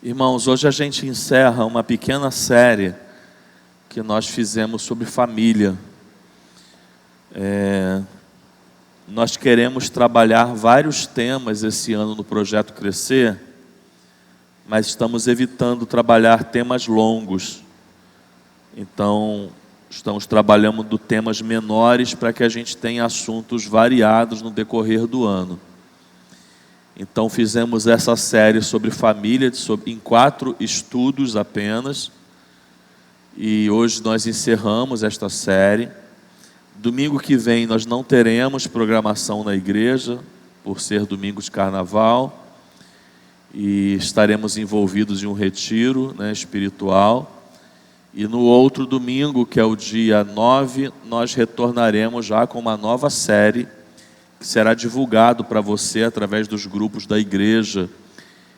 Irmãos, hoje a gente encerra uma pequena série que nós fizemos sobre família. Nós queremos trabalhar vários temas esse ano no Projeto Crescer, mas estamos evitando trabalhar temas longos. Então, estamos trabalhando temas menores para que a gente tenha assuntos variados no decorrer do ano. Então fizemos essa série sobre família, em 4 estudos apenas. E hoje nós encerramos esta série. Domingo que vem nós não teremos programação na igreja, por ser domingo de carnaval. E estaremos envolvidos em um retiro, espiritual. E no outro domingo, que é o dia 9, nós retornaremos já com uma nova série, que será divulgado para você através dos grupos da igreja.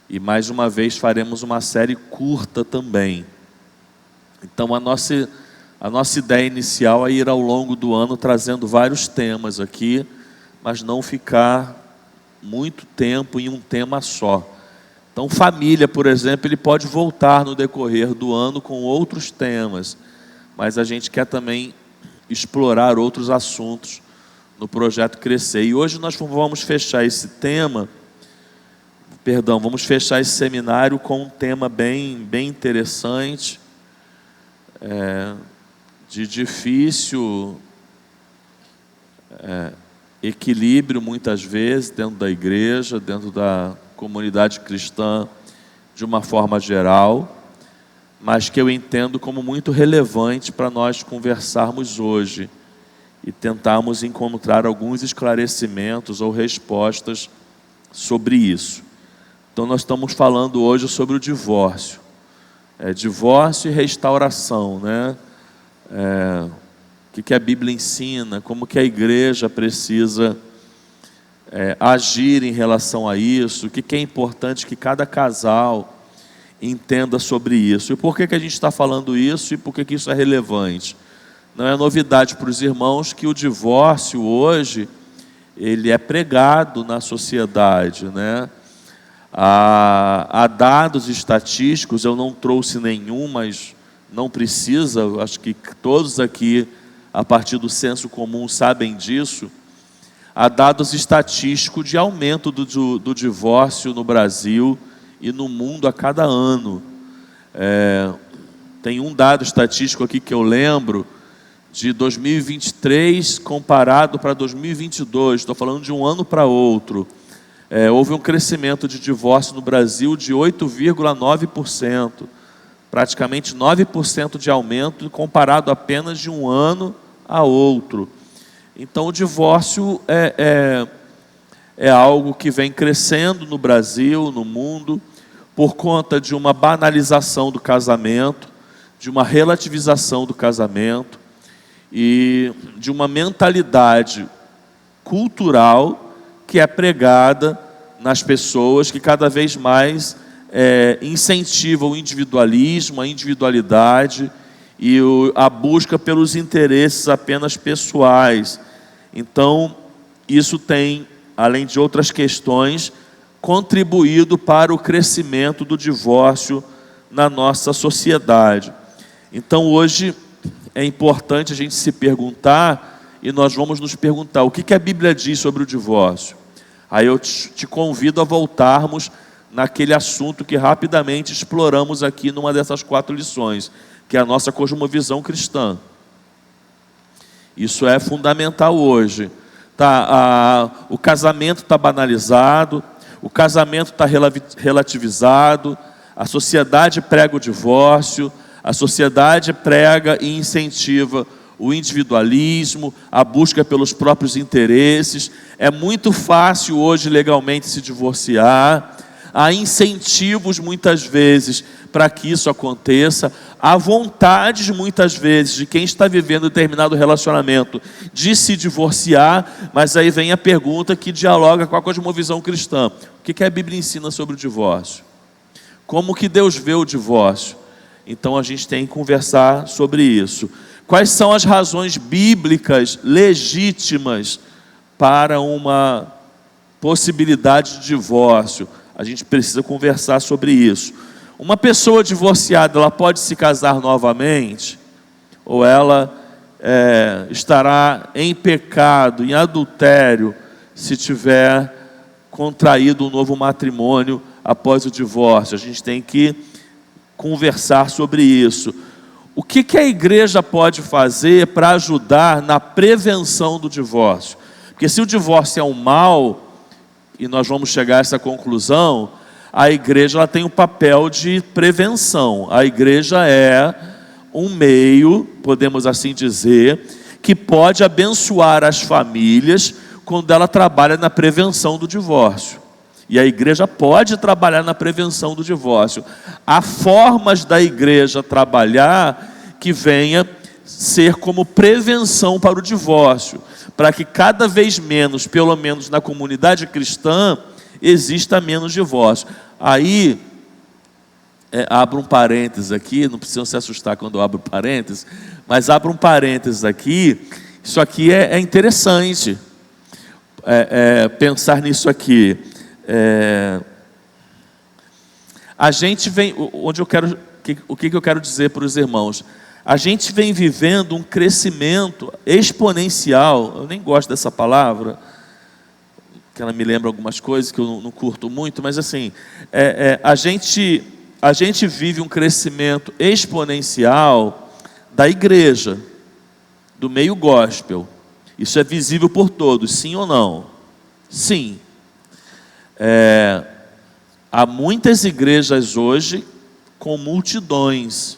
E mais uma vez faremos uma série curta também. Então a nossa ideia inicial é ir ao longo do ano trazendo vários temas aqui, mas não ficar muito tempo em um tema só. Então família, por exemplo, ele pode voltar no decorrer do ano com outros temas, mas a gente quer também explorar outros assuntos no Projeto Crescer. E hoje nós vamos fechar esse seminário com um tema bem interessante, de difícil equilíbrio muitas vezes dentro da igreja, dentro da comunidade cristã de uma forma geral, mas que eu entendo como muito relevante para nós conversarmos hoje e tentarmos encontrar alguns esclarecimentos ou respostas sobre isso. Então nós estamos falando hoje sobre o divórcio. Divórcio e restauração, o que a Bíblia ensina, como que a igreja precisa agir em relação a isso, o que é importante que cada casal entenda sobre isso. E por que a gente está falando isso e por que isso é relevante? Não é novidade para os irmãos que o divórcio hoje, ele é pregado na sociedade, Há dados estatísticos, eu não trouxe nenhum, mas não precisa, acho que todos aqui, a partir do senso comum, sabem disso. Há dados estatísticos de aumento do divórcio no Brasil e no mundo a cada ano. Tem um dado estatístico aqui que eu lembro, de 2023 comparado para 2022, estou falando de um ano para outro. Houve um crescimento de divórcio no Brasil de 8,9%, praticamente 9% de aumento comparado apenas de um ano a outro. Então o divórcio é algo que vem crescendo no Brasil, no mundo, por conta de uma banalização do casamento, de uma relativização do casamento e de uma mentalidade cultural que é pregada nas pessoas, que cada vez mais incentiva o individualismo, a individualidade e a busca pelos interesses apenas pessoais. Então, isso tem, além de outras questões, contribuído para o crescimento do divórcio na nossa sociedade. Então, hoje é importante a gente se perguntar, e nós vamos nos perguntar, o que a Bíblia diz sobre o divórcio? Aí eu te convido a voltarmos naquele assunto que rapidamente exploramos aqui numa dessas 4 lições, que é a nossa cosmovisão cristã. Isso é fundamental hoje. O casamento está banalizado, o casamento está relativizado, a sociedade prega o divórcio, a sociedade prega e incentiva o individualismo, a busca pelos próprios interesses. É muito fácil hoje legalmente se divorciar. Há incentivos muitas vezes para que isso aconteça. Há vontades muitas vezes de quem está vivendo determinado relacionamento de se divorciar, mas aí vem a pergunta que dialoga com a cosmovisão cristã. O que a Bíblia ensina sobre o divórcio? Como que Deus vê o divórcio? Então a gente tem que conversar sobre isso. Quais são as razões bíblicas legítimas para uma possibilidade de divórcio? A gente precisa conversar sobre isso. Uma pessoa divorciada, ela pode se casar novamente? Ou ela estará em pecado, em adultério, se tiver contraído um novo matrimônio após o divórcio? A gente tem que conversar sobre isso. O que a igreja pode fazer para ajudar na prevenção do divórcio? Porque se o divórcio é um mal, e nós vamos chegar a essa conclusão, a igreja ela tem um papel de prevenção. A igreja é um meio, podemos assim dizer, que pode abençoar as famílias quando ela trabalha na prevenção do divórcio. E a igreja pode trabalhar na prevenção do divórcio. Há formas da igreja trabalhar que venha ser como prevenção para o divórcio, para que cada vez menos, pelo menos na comunidade cristã, exista menos divórcio. Aí, abro um parênteses aqui, não precisam se assustar quando eu abro parênteses, mas abro um parênteses aqui. Isso aqui é interessante, pensar nisso aqui. A gente vem, o que eu quero dizer para os irmãos? A gente vem vivendo um crescimento exponencial. Eu nem gosto dessa palavra, que ela me lembra algumas coisas que eu não curto muito, mas assim, a gente vive um crescimento exponencial da igreja, do meio gospel. Isso é visível por todos, sim ou não? Sim. Há muitas igrejas hoje com multidões.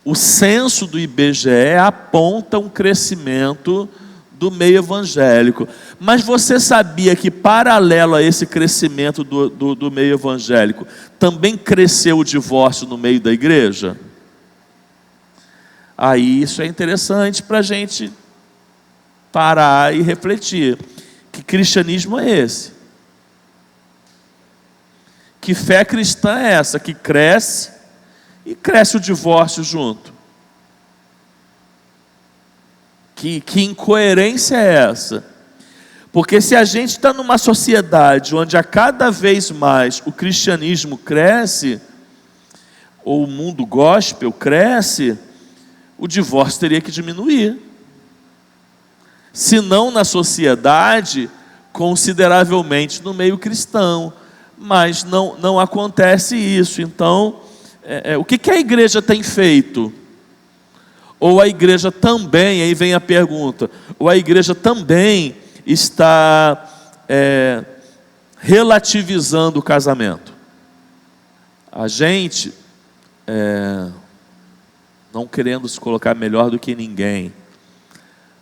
O censo do IBGE aponta um crescimento do meio evangélico. Mas você sabia que, paralelo a esse crescimento do meio evangélico, também cresceu o divórcio no meio da igreja? Aí isso é interessante para a gente parar e refletir. Que cristianismo é esse? Que fé cristã é essa? Que cresce e cresce o divórcio junto. Que incoerência é essa? Porque se a gente está numa sociedade onde a cada vez mais o cristianismo cresce, ou o mundo gospel cresce, o divórcio teria que diminuir. Se não na sociedade, consideravelmente no meio cristão. Mas não acontece isso. Então, o que a igreja tem feito? Ou a igreja também, aí vem a pergunta, ou a igreja também está relativizando o casamento? A gente, não querendo se colocar melhor do que ninguém,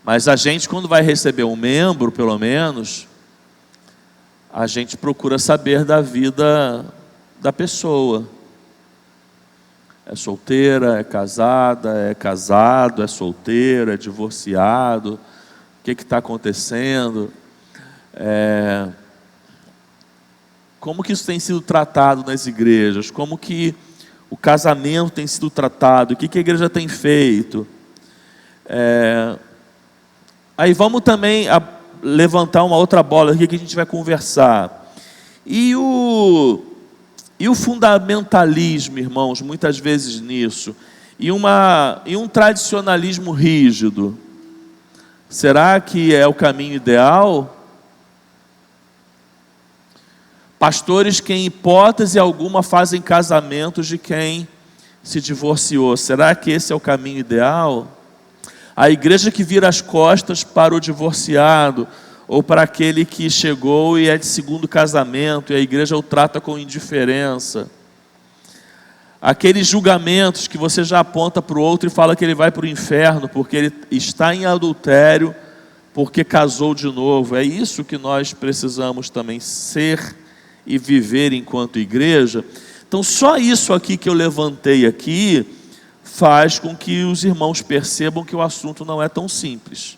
mas a gente, quando vai receber um membro, pelo menos, a gente procura saber da vida da pessoa. É solteira, é casada, é casado, é solteiro, é divorciado, o que está acontecendo? Como que isso tem sido tratado nas igrejas? Como que o casamento tem sido tratado? O que a igreja tem feito? Aí vamos também levantar uma outra bola aqui que a gente vai conversar. E o fundamentalismo, irmãos, muitas vezes nisso, e um tradicionalismo rígido, será que é o caminho ideal? Pastores que, em hipótese alguma, fazem casamentos de quem se divorciou, será que esse é o caminho ideal? A igreja que vira as costas para o divorciado, ou para aquele que chegou e é de segundo casamento, e a igreja o trata com indiferença. Aqueles julgamentos que você já aponta para o outro e fala que ele vai para o inferno, porque ele está em adultério, porque casou de novo. É isso que nós precisamos também ser e viver enquanto igreja. Então, só isso aqui que eu levantei aqui, faz com que os irmãos percebam que o assunto não é tão simples.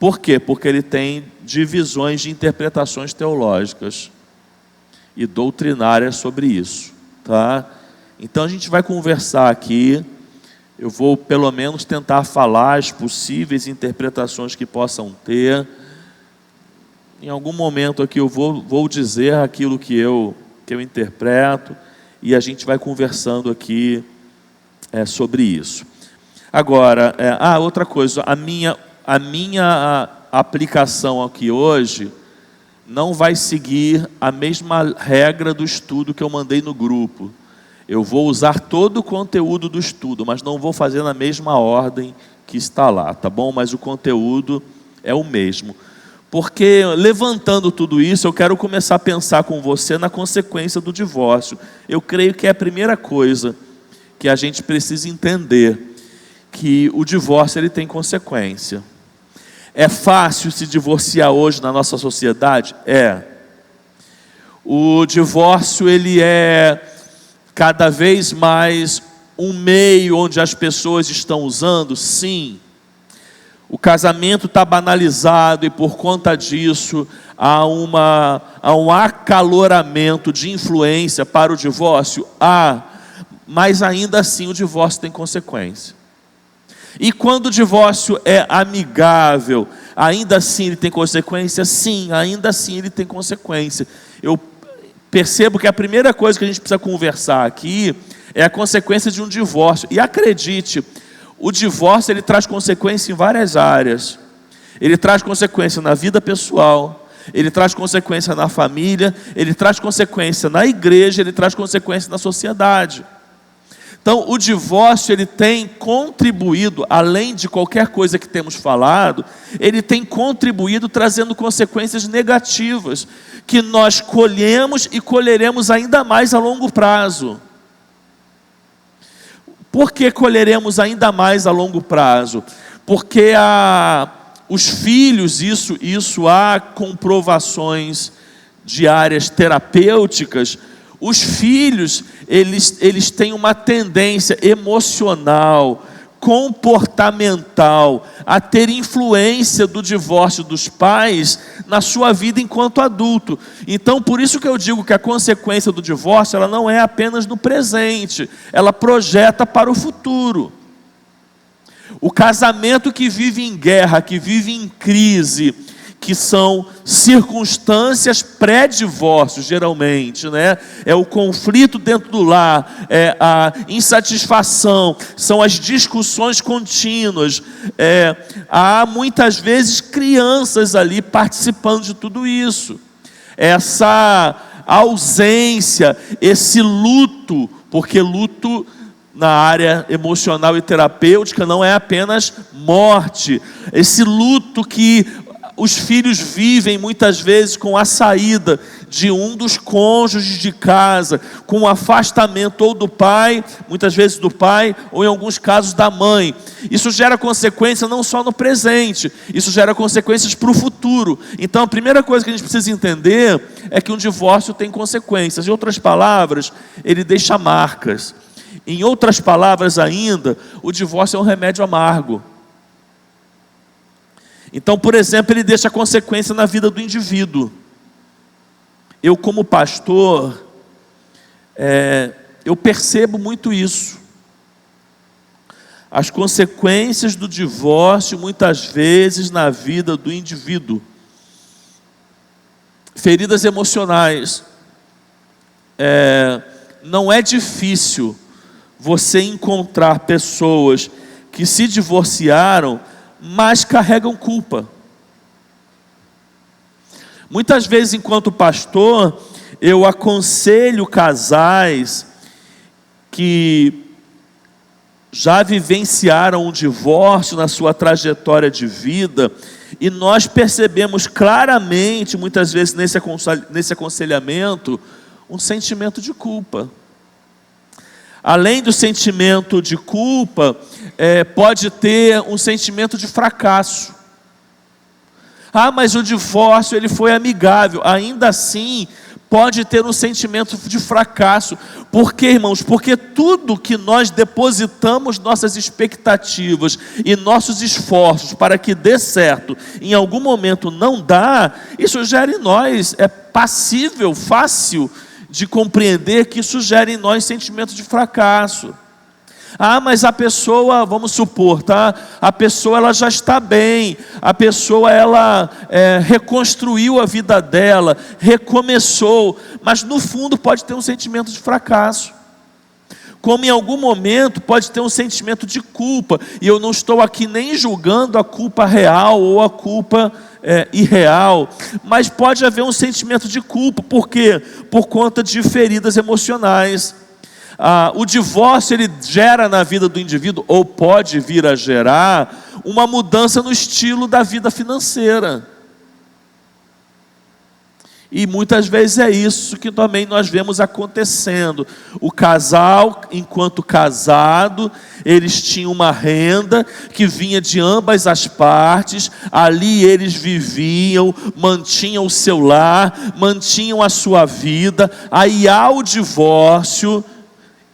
Por quê? Porque ele tem divisões de interpretações teológicas e doutrinárias sobre isso, tá? Então a gente vai conversar aqui. Eu vou pelo menos tentar falar as possíveis interpretações que possam ter. Em algum momento aqui eu vou dizer aquilo que eu interpreto, e a gente vai conversando aqui sobre isso. Agora, outra coisa, a minha aplicação aqui hoje não vai seguir a mesma regra do estudo que eu mandei no grupo. Eu vou usar todo o conteúdo do estudo, mas não vou fazer na mesma ordem que está lá, tá bom? Mas o conteúdo é o mesmo. Porque, levantando tudo isso, eu quero começar a pensar com você na consequência do divórcio. Eu creio que é a primeira coisa que a gente precisa entender, que o divórcio ele tem consequência. É fácil se divorciar hoje na nossa sociedade? É. O divórcio ele é cada vez mais um meio onde as pessoas estão usando? Sim. O casamento está banalizado e por conta disso há um acaloramento de influência para o divórcio? Mas ainda assim o divórcio tem consequência. E quando o divórcio é amigável, ainda assim ele tem consequência? Sim, ainda assim ele tem consequência. Eu percebo que a primeira coisa que a gente precisa conversar aqui é a consequência de um divórcio. E acredite, o divórcio ele traz consequência em várias áreas. Ele traz consequência na vida pessoal, ele traz consequência na família, ele traz consequência na igreja, ele traz consequência na sociedade. Então, o divórcio ele tem contribuído, além de qualquer coisa que temos falado, ele tem contribuído trazendo consequências negativas, que nós colhemos e colheremos ainda mais a longo prazo. Por que colheremos ainda mais a longo prazo? Porque os filhos, isso há comprovações de áreas terapêuticas. Os filhos, eles têm uma tendência emocional, comportamental, a ter influência do divórcio dos pais na sua vida enquanto adulto. Então, por isso que eu digo que a consequência do divórcio, ela não é apenas no presente, ela projeta para o futuro. O casamento que vive em guerra, que vive em crise, que são circunstâncias pré-divórcio, geralmente, né? É o conflito dentro do lar, é a insatisfação, são as discussões contínuas, há muitas vezes crianças ali participando de tudo isso. Essa ausência, esse luto, porque luto na área emocional e terapêutica não é apenas morte, esse luto que os filhos vivem muitas vezes com a saída de um dos cônjuges de casa, com o afastamento ou do pai, muitas vezes do pai, ou em alguns casos da mãe. Isso gera consequência não só no presente, isso gera consequências para o futuro. Então a primeira coisa que a gente precisa entender é que um divórcio tem consequências. Em outras palavras, ele deixa marcas. Em outras palavras ainda, o divórcio é um remédio amargo. Então, por exemplo, ele deixa consequência na vida do indivíduo. Eu, como pastor, eu percebo muito isso. As consequências do divórcio, muitas vezes, na vida do indivíduo. Feridas emocionais. Não é difícil você encontrar pessoas que se divorciaram, mas carregam culpa. Muitas vezes, enquanto pastor, eu aconselho casais que já vivenciaram um divórcio na sua trajetória de vida, e nós percebemos claramente, muitas vezes nesse aconselhamento, um sentimento de culpa. Além do sentimento de culpa, pode ter um sentimento de fracasso. Mas o divórcio ele foi amigável. Ainda assim, pode ter um sentimento de fracasso. Por quê, irmãos? Porque tudo que nós depositamos nossas expectativas e nossos esforços para que dê certo, em algum momento não dá, isso gera em nós, passível, fácil de compreender que isso gera em nós sentimento de fracasso. Ah, mas a pessoa, vamos supor, tá? A pessoa ela já está bem, a pessoa ela reconstruiu a vida dela, recomeçou, mas no fundo pode ter um sentimento de fracasso. Como em algum momento pode ter um sentimento de culpa, e eu não estou aqui nem julgando a culpa real ou a culpa irreal, mas pode haver um sentimento de culpa, por quê? Por conta de feridas emocionais. O divórcio ele gera na vida do indivíduo, ou pode vir a gerar, uma mudança no estilo da vida financeira. E muitas vezes é isso que também nós vemos acontecendo. O casal, enquanto casado, eles tinham uma renda que vinha de ambas as partes, ali eles viviam, mantinham o seu lar, mantinham a sua vida. Aí há o divórcio,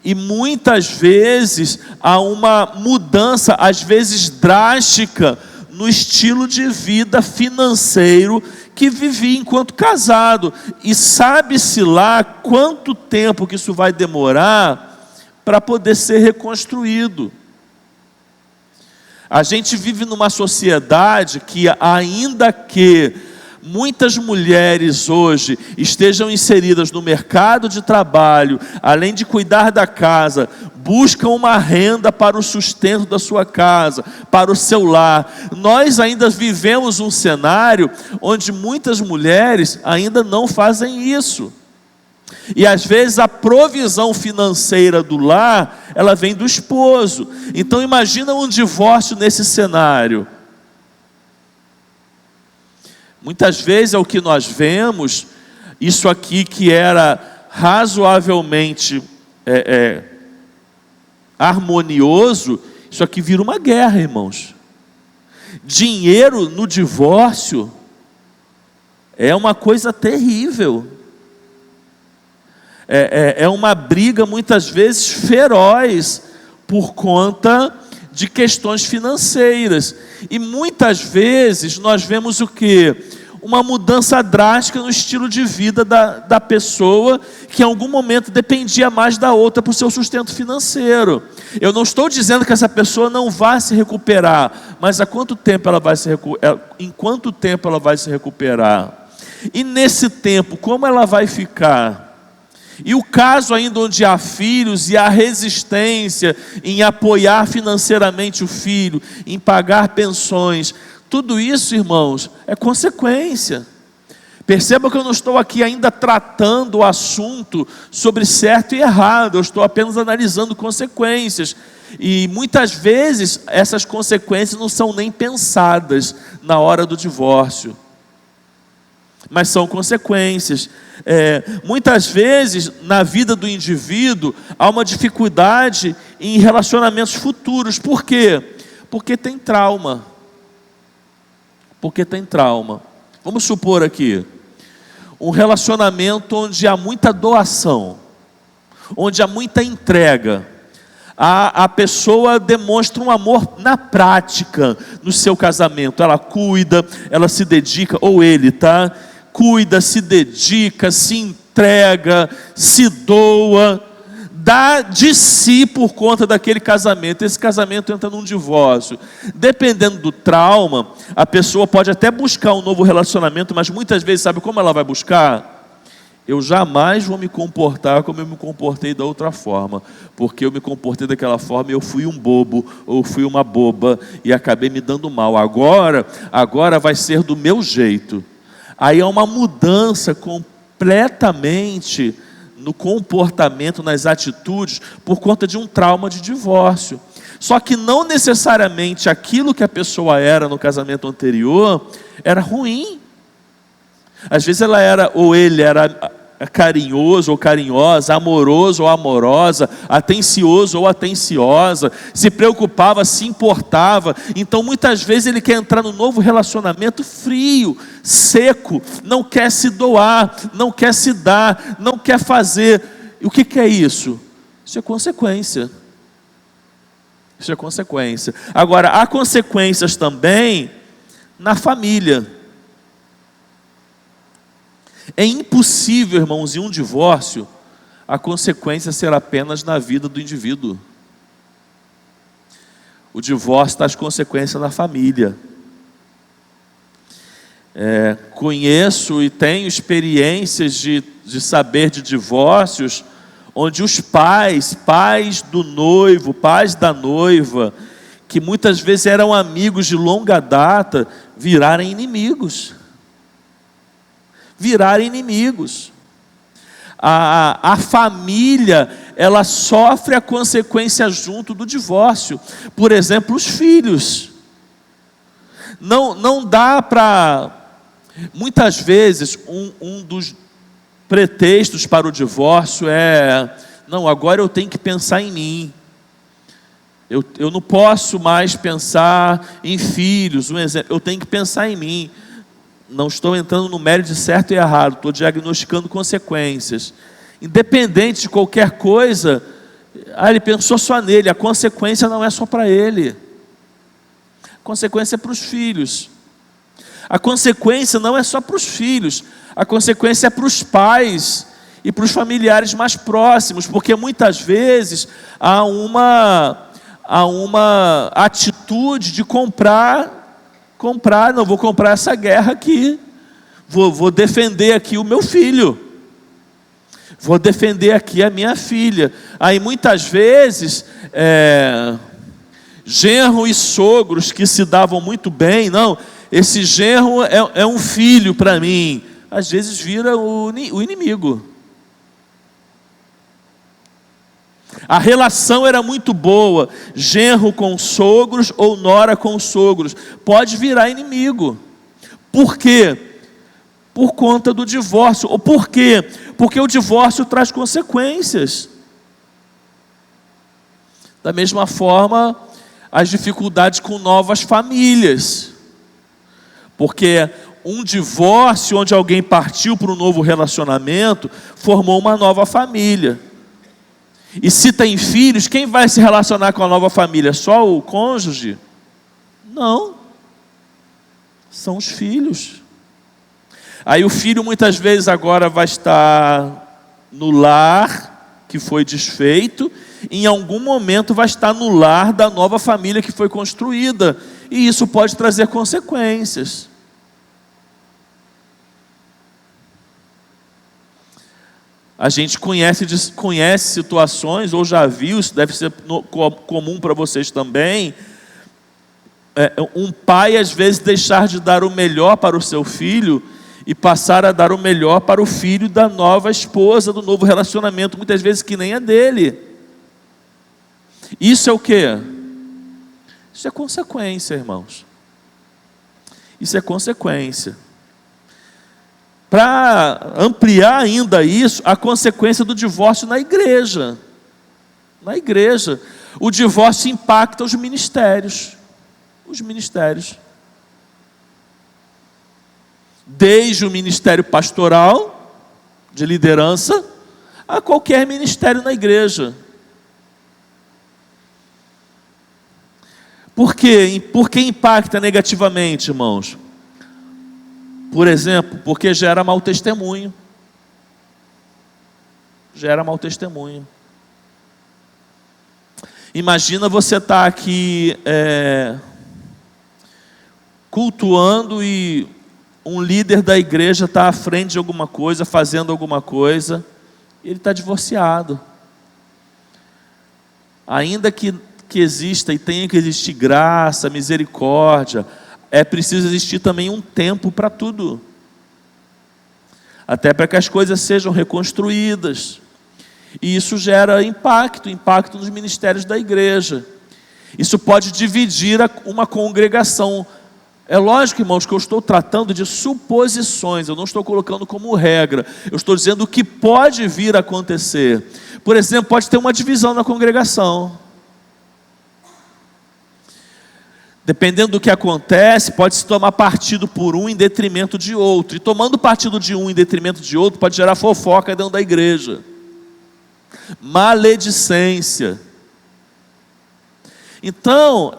e muitas vezes há uma mudança, às vezes drástica, no estilo de vida financeiro que vivia enquanto casado. E sabe-se lá quanto tempo que isso vai demorar para poder ser reconstruído. A gente vive numa sociedade que, ainda que muitas mulheres hoje estejam inseridas no mercado de trabalho, além de cuidar da casa, buscam uma renda para o sustento da sua casa, para o seu lar. Nós ainda vivemos um cenário onde muitas mulheres ainda não fazem isso. E às vezes a provisão financeira do lar, ela vem do esposo. Então imagina um divórcio nesse cenário. Muitas vezes é o que nós vemos, isso aqui que era razoavelmente harmonioso, isso aqui vira uma guerra, irmãos. Dinheiro no divórcio é uma coisa terrível. É uma briga muitas vezes feroz por conta de questões financeiras. E muitas vezes nós vemos o quê? Uma mudança drástica no estilo de vida da pessoa, que em algum momento dependia mais da outra para o seu sustento financeiro. Eu não estou dizendo que essa pessoa não vai se recuperar, mas em quanto tempo ela vai se recuperar? E nesse tempo, como ela vai ficar? E o caso ainda onde há filhos e há resistência em apoiar financeiramente o filho, em pagar pensões, tudo isso, irmãos, é consequência. Perceba que eu não estou aqui ainda tratando o assunto sobre certo e errado, eu estou apenas analisando consequências. E muitas vezes essas consequências não são nem pensadas na hora do divórcio, mas são consequências. Muitas vezes na vida do indivíduo há uma dificuldade em relacionamentos futuros. Por quê? Porque tem trauma. Vamos supor aqui um relacionamento onde há muita doação, onde há muita entrega. A pessoa demonstra um amor na prática no seu casamento. Ela cuida, ela se dedica, ou ele, tá? Cuida, se dedica, se entrega, se doa, dá de si por conta daquele casamento. Esse casamento entra num divórcio. Dependendo do trauma, a pessoa pode até buscar um novo relacionamento, mas muitas vezes, sabe como ela vai buscar? Eu jamais vou me comportar como eu me comportei da outra forma, porque eu me comportei daquela forma e eu fui um bobo, ou fui uma boba, e acabei me dando mal. Agora vai ser do meu jeito. Aí há uma mudança completamente no comportamento, nas atitudes, por conta de um trauma de divórcio. Só que não necessariamente aquilo que a pessoa era no casamento anterior era ruim. Às vezes ela era, ou ele era carinhoso ou carinhosa, amoroso ou amorosa, atencioso ou atenciosa, se preocupava, se importava. Então muitas vezes ele quer entrar num novo relacionamento frio, seco, não quer se doar, não quer se dar, não quer fazer. E o que é isso? Isso é consequência. Isso é consequência. Agora, há consequências também na família. É impossível, irmãos, em um divórcio, a consequência ser apenas na vida do indivíduo. O divórcio traz consequência na família. Conheço e tenho experiências de saber de divórcios onde os pais do noivo, pais da noiva, que muitas vezes eram amigos de longa data, viraram inimigos. A família, ela sofre a consequência junto do divórcio. Por exemplo, os filhos. Não dá para... Muitas vezes, um dos pretextos para o divórcio é: não, agora eu tenho que pensar em mim. Eu não posso mais pensar em filhos. Um exemplo, eu tenho que pensar em mim. Não estou entrando no mérito de certo e errado, estou diagnosticando consequências. Independente de qualquer coisa, ele pensou só nele, a consequência não é só para ele. A consequência é para os filhos. A consequência não é só para os filhos, a consequência é para os pais e para os familiares mais próximos, porque muitas vezes há uma atitude de comprar, não vou comprar essa guerra aqui, vou defender aqui o meu filho, vou defender aqui a minha filha. Aí muitas vezes, genro e sogros que se davam muito bem, não, esse genro é um filho para mim, às vezes vira o inimigo. A relação era muito boa, genro com sogros ou nora com sogros, pode virar inimigo. Por quê? Por conta do divórcio. Ou por quê? Porque o divórcio traz consequências. Da mesma forma, as dificuldades com novas famílias. Porque um divórcio onde alguém partiu para um novo relacionamento, formou uma nova família. E se tem filhos, quem vai se relacionar com a nova família? Só o cônjuge? Não. São os filhos. Aí o filho muitas vezes agora vai estar no lar que foi desfeito, em algum momento vai estar no lar da nova família que foi construída. E isso pode trazer consequências. A gente conhece situações, ou já viu, isso deve ser comum para vocês também, um pai às vezes deixar de dar o melhor para o seu filho e passar a dar o melhor para o filho da nova esposa, do novo relacionamento, muitas vezes que nem é dele. Isso é o quê? Isso é consequência, irmãos. Isso é consequência. Para ampliar ainda isso, a consequência do divórcio na igreja. Na igreja. O divórcio impacta os ministérios. Os ministérios. Desde o ministério pastoral, de liderança, a qualquer ministério na igreja. Por quê? Por que impacta negativamente, irmãos? Por exemplo, porque gera mau testemunho. Gera mau testemunho. Imagina você estar aqui cultuando e um líder da igreja está à frente de alguma coisa, fazendo alguma coisa, e ele está divorciado. Ainda que exista e tenha que existir graça, misericórdia, é preciso existir também um tempo para tudo. Até para que as coisas sejam reconstruídas. E isso gera impacto nos ministérios da igreja. Isso pode dividir uma congregação. É lógico, irmãos, que eu estou tratando de suposições, eu não estou colocando como regra. Eu estou dizendo o que pode vir a acontecer. Por exemplo, pode ter uma divisão na congregação. Dependendo do que acontece, pode-se tomar partido por um em detrimento de outro. E tomando partido de um em detrimento de outro, pode gerar fofoca dentro da igreja. Maledicência. Então,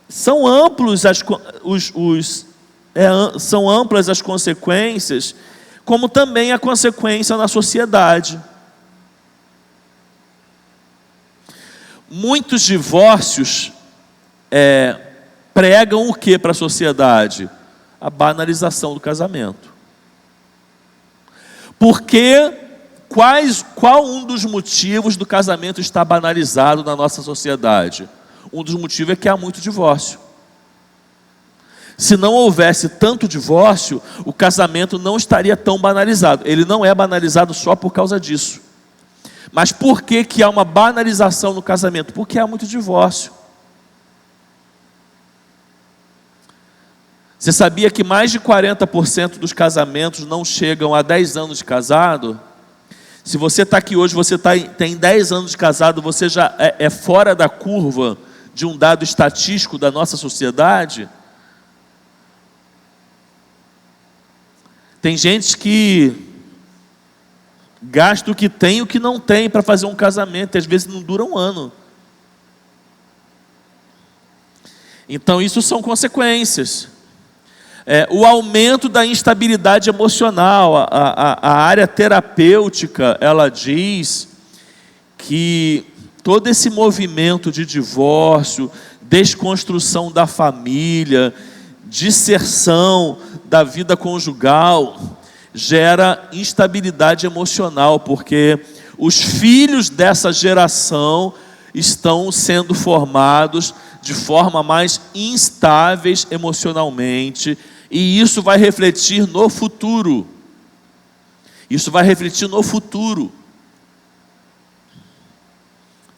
são amplas as consequências, como também a consequência na sociedade. muitos divórcios pregam o que para a sociedade? A banalização do casamento. Porque qual um dos motivos do casamento estar banalizado na nossa sociedade? Um dos motivos é que há muito divórcio. Se não houvesse tanto divórcio, o casamento não estaria tão banalizado. Ele não é banalizado só por causa disso. Mas por que há uma banalização no casamento? Porque há muito divórcio. Você sabia que mais de 40% dos casamentos não chegam a 10 anos de casado? Se você está aqui hoje, você tem 10 anos de casado, você já é fora da curva de um dado estatístico da nossa sociedade? Tem gente que gasta o que tem e o que não tem para fazer um casamento, e às vezes não dura um ano. Então isso são consequências. O aumento da instabilidade emocional. A área terapêutica, ela diz que todo esse movimento de divórcio, desconstrução da família, disserção da vida conjugal, gera instabilidade emocional, porque os filhos dessa geração estão sendo formados de forma mais instáveis emocionalmente, e isso vai refletir no futuro. Isso vai refletir no futuro.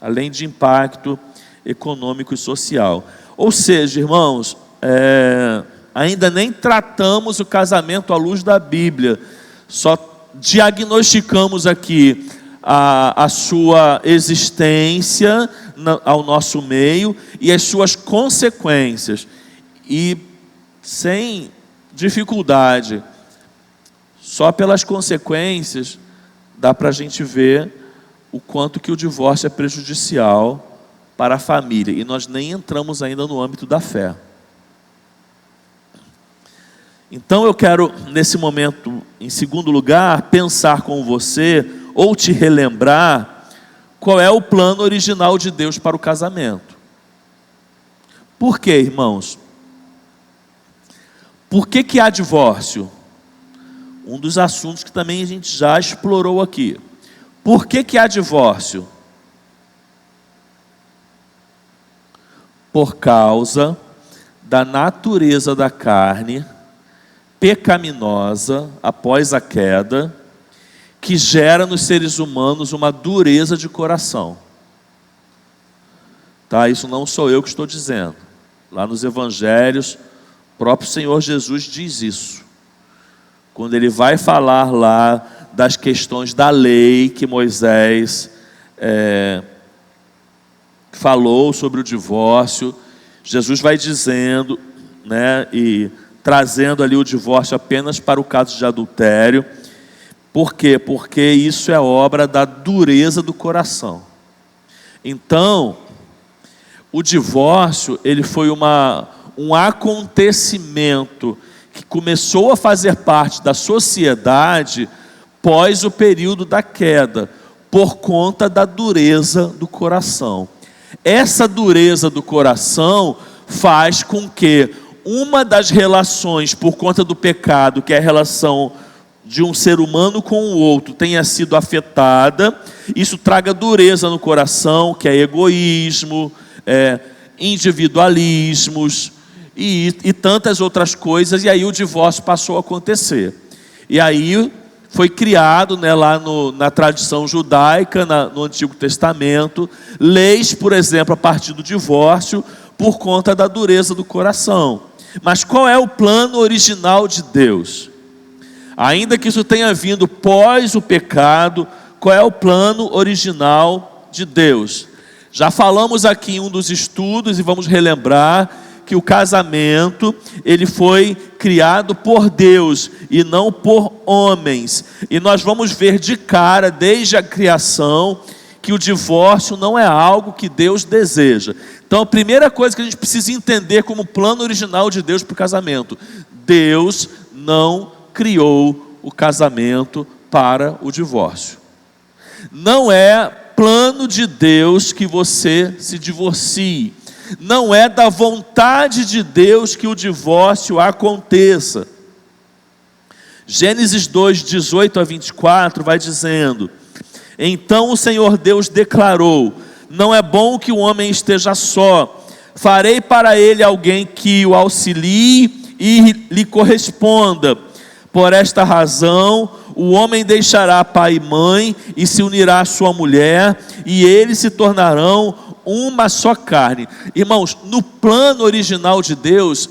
Além de impacto econômico e social. Ou seja, irmãos, ainda nem tratamos o casamento à luz da Bíblia. Só diagnosticamos aqui a sua existência ao nosso meio e as suas consequências. E sem dificuldade, só pelas consequências, dá para a gente ver o quanto que o divórcio é prejudicial para a família. E nós nem entramos ainda no âmbito da fé. Então eu quero, nesse momento, em segundo lugar, pensar com você, ou te relembrar, qual é o plano original de Deus para o casamento. Por quê, irmãos? Por que há divórcio? Um dos assuntos que também a gente já explorou aqui. Por que há divórcio? Por causa da natureza da carne pecaminosa após a queda, que gera nos seres humanos uma dureza de coração. Tá? Isso não sou eu que estou dizendo. Lá nos evangelhos, o próprio Senhor Jesus diz isso. Quando ele vai falar lá das questões da lei que Moisés falou sobre o divórcio, Jesus vai dizendo, né, e trazendo ali o divórcio apenas para o caso de adultério. Por quê? Porque isso é obra da dureza do coração. Então, o divórcio, ele foi um acontecimento que começou a fazer parte da sociedade pós o período da queda, por conta da dureza do coração. Essa dureza do coração faz com que uma das relações, por conta do pecado, que é a relação de um ser humano com o outro, tenha sido afetada. Isso traga dureza no coração, que é egoísmo, individualismos e tantas outras coisas. E aí o divórcio passou a acontecer. E aí foi criado, né, lá na tradição judaica, no Antigo Testamento, leis, por exemplo, a partir do divórcio, por conta da dureza do coração. Mas qual é o plano original de Deus? Ainda que isso tenha vindo pós o pecado, qual é o plano original de Deus? Já falamos aqui em um dos estudos, e vamos relembrar, que o casamento, ele foi criado por Deus e não por homens. E nós vamos ver de cara, desde a criação, que o divórcio não é algo que Deus deseja. Então a primeira coisa que a gente precisa entender como plano original de Deus para o casamento: Deus não criou o casamento para o divórcio. Não é plano de Deus que você se divorcie. Não é da vontade de Deus que o divórcio aconteça. Gênesis 2, 18 a 24 vai dizendo: então o Senhor Deus declarou: não é bom que o homem esteja só, farei para ele alguém que o auxilie e lhe corresponda. Por esta razão, o homem deixará pai e mãe e se unirá à sua mulher, e eles se tornarão uma só carne. Irmãos, no plano original de Deus,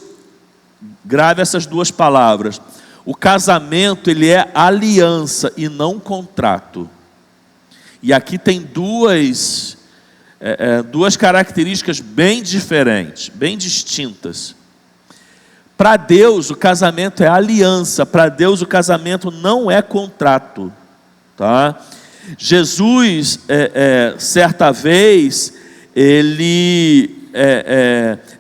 grave essas duas palavras: o casamento, ele é aliança e não contrato. E aqui tem duas características bem diferentes, bem distintas. Para Deus, o casamento é aliança. Para Deus, o casamento não é contrato, tá? Jesus, certa vez, ele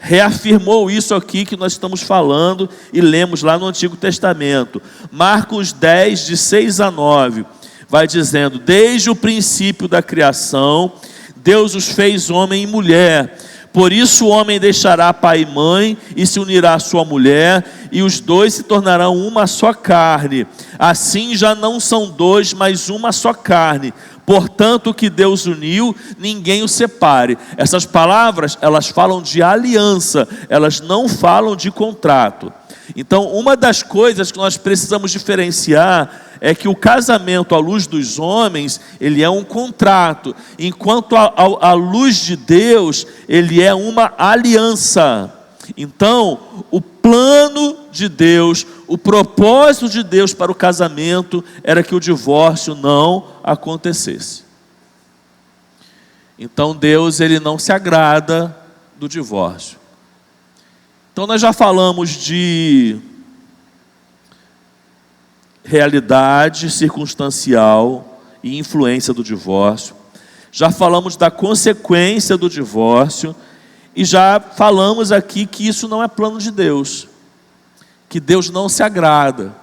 reafirmou isso aqui que nós estamos falando e lemos lá no Antigo Testamento. Marcos 10, de 6 a 9, vai dizendo: desde o princípio da criação, Deus os fez homem e mulher. Por isso o homem deixará pai e mãe e se unirá à sua mulher, e os dois se tornarão uma só carne. Assim já não são dois, mas uma só carne. Portanto, o que Deus uniu, ninguém o separe. Essas palavras, elas falam de aliança, elas não falam de contrato. Então, uma das coisas que nós precisamos diferenciar é que o casamento à luz dos homens, ele é um contrato, enquanto à luz de Deus, ele é uma aliança. Então, o plano de Deus, o propósito de Deus para o casamento era que o divórcio não acontecesse. Então Deus, ele não se agrada do divórcio. Então nós já falamos de realidade circunstancial e influência do divórcio. Já falamos da consequência do divórcio. E já falamos aqui que isso não é plano de Deus, que Deus não se agrada.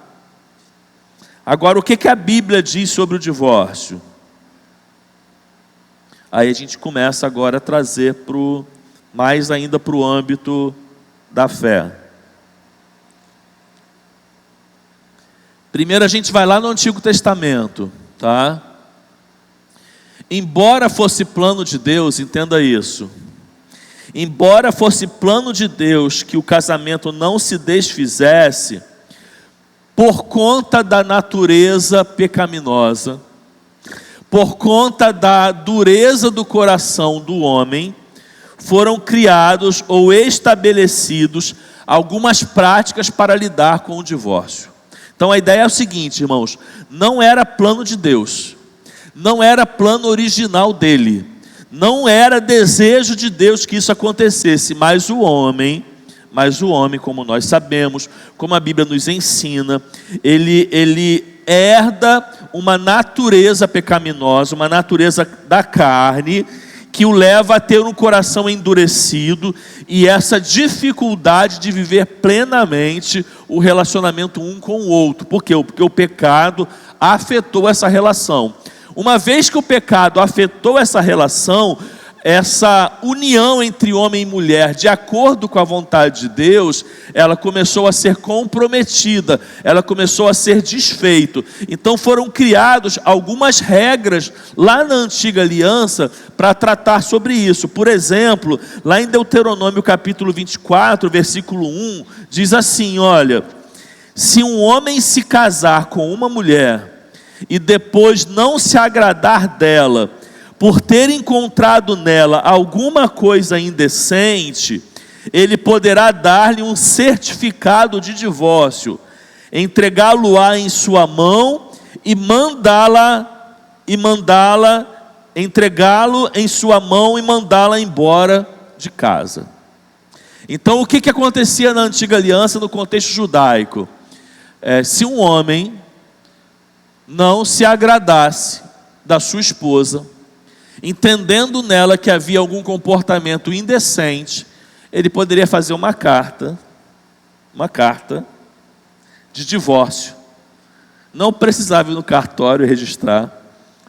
Agora, o que a Bíblia diz sobre o divórcio? Aí a gente começa agora a trazer mais ainda para o âmbito da fé. Primeiro a gente vai lá no Antigo Testamento, tá? Embora fosse plano de Deus, entenda isso. Embora fosse plano de Deus que o casamento não se desfizesse, por conta da natureza pecaminosa, por conta da dureza do coração do homem, foram criados ou estabelecidos algumas práticas para lidar com o divórcio. Então a ideia é o seguinte, irmãos: não era plano de Deus, não era plano original dele, não era desejo de Deus que isso acontecesse, mas o homem, como nós sabemos, como a Bíblia nos ensina, ele herda uma natureza pecaminosa, uma natureza da carne, que o leva a ter um coração endurecido e essa dificuldade de viver plenamente o relacionamento um com o outro. Por quê? Porque o pecado afetou essa relação. Uma vez que o pecado afetou essa relação, essa união entre homem e mulher, de acordo com a vontade de Deus, ela começou a ser comprometida, ela começou a ser desfeita. Então foram criadas algumas regras lá na antiga aliança para tratar sobre isso. Por exemplo, lá em Deuteronômio capítulo 24, versículo 1, diz assim: olha, se um homem se casar com uma mulher e depois não se agradar dela, por ter encontrado nela alguma coisa indecente, ele poderá dar-lhe um certificado de divórcio, entregá-lo-á em sua mão e entregá-lo em sua mão e mandá-la embora de casa. Então o que acontecia na antiga aliança no contexto judaico? Se um homem não se agradasse da sua esposa, entendendo nela que havia algum comportamento indecente, ele poderia fazer uma carta de divórcio. Não precisava ir no cartório registrar,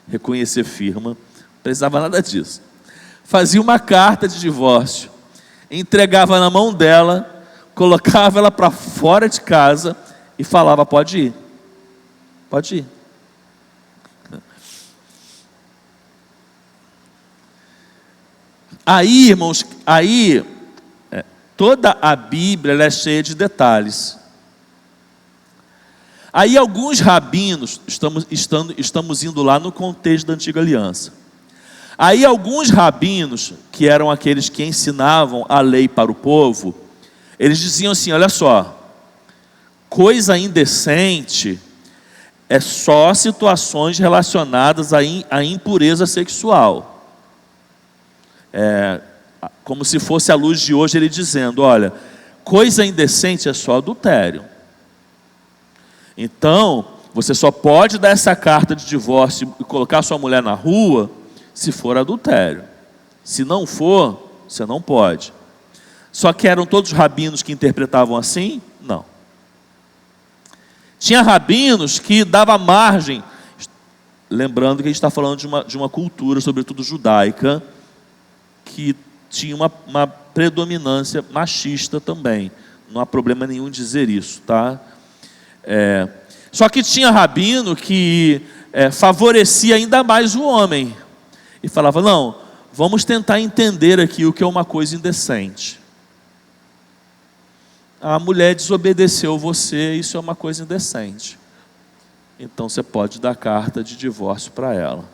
reconhecer firma, precisava nada disso. Fazia uma carta de divórcio, entregava na mão dela, colocava ela para fora de casa e falava: pode ir, pode ir. Aí, irmãos, toda a Bíblia ela é cheia de detalhes. Aí alguns rabinos, estamos indo lá no contexto da Antiga Aliança. Aí alguns rabinos, que eram aqueles que ensinavam a lei para o povo, eles diziam assim: olha só, coisa indecente é só situações relacionadas à impureza sexual. Como se fosse a luz de hoje, ele dizendo: olha, coisa indecente é só adultério. Então, você só pode dar essa carta de divórcio e colocar sua mulher na rua se for adultério. Se não for, você não pode. Só que eram todos rabinos que interpretavam assim? Não. Tinha rabinos que davam margem, lembrando que a gente está falando de uma cultura, sobretudo judaica, que tinha uma predominância machista também. Não há problema nenhum dizer isso, tá? Só que tinha rabino que favorecia ainda mais o homem e falava: não, vamos tentar entender aqui o que é uma coisa indecente. A mulher desobedeceu você, isso é uma coisa indecente, então você pode dar carta de divórcio para ela.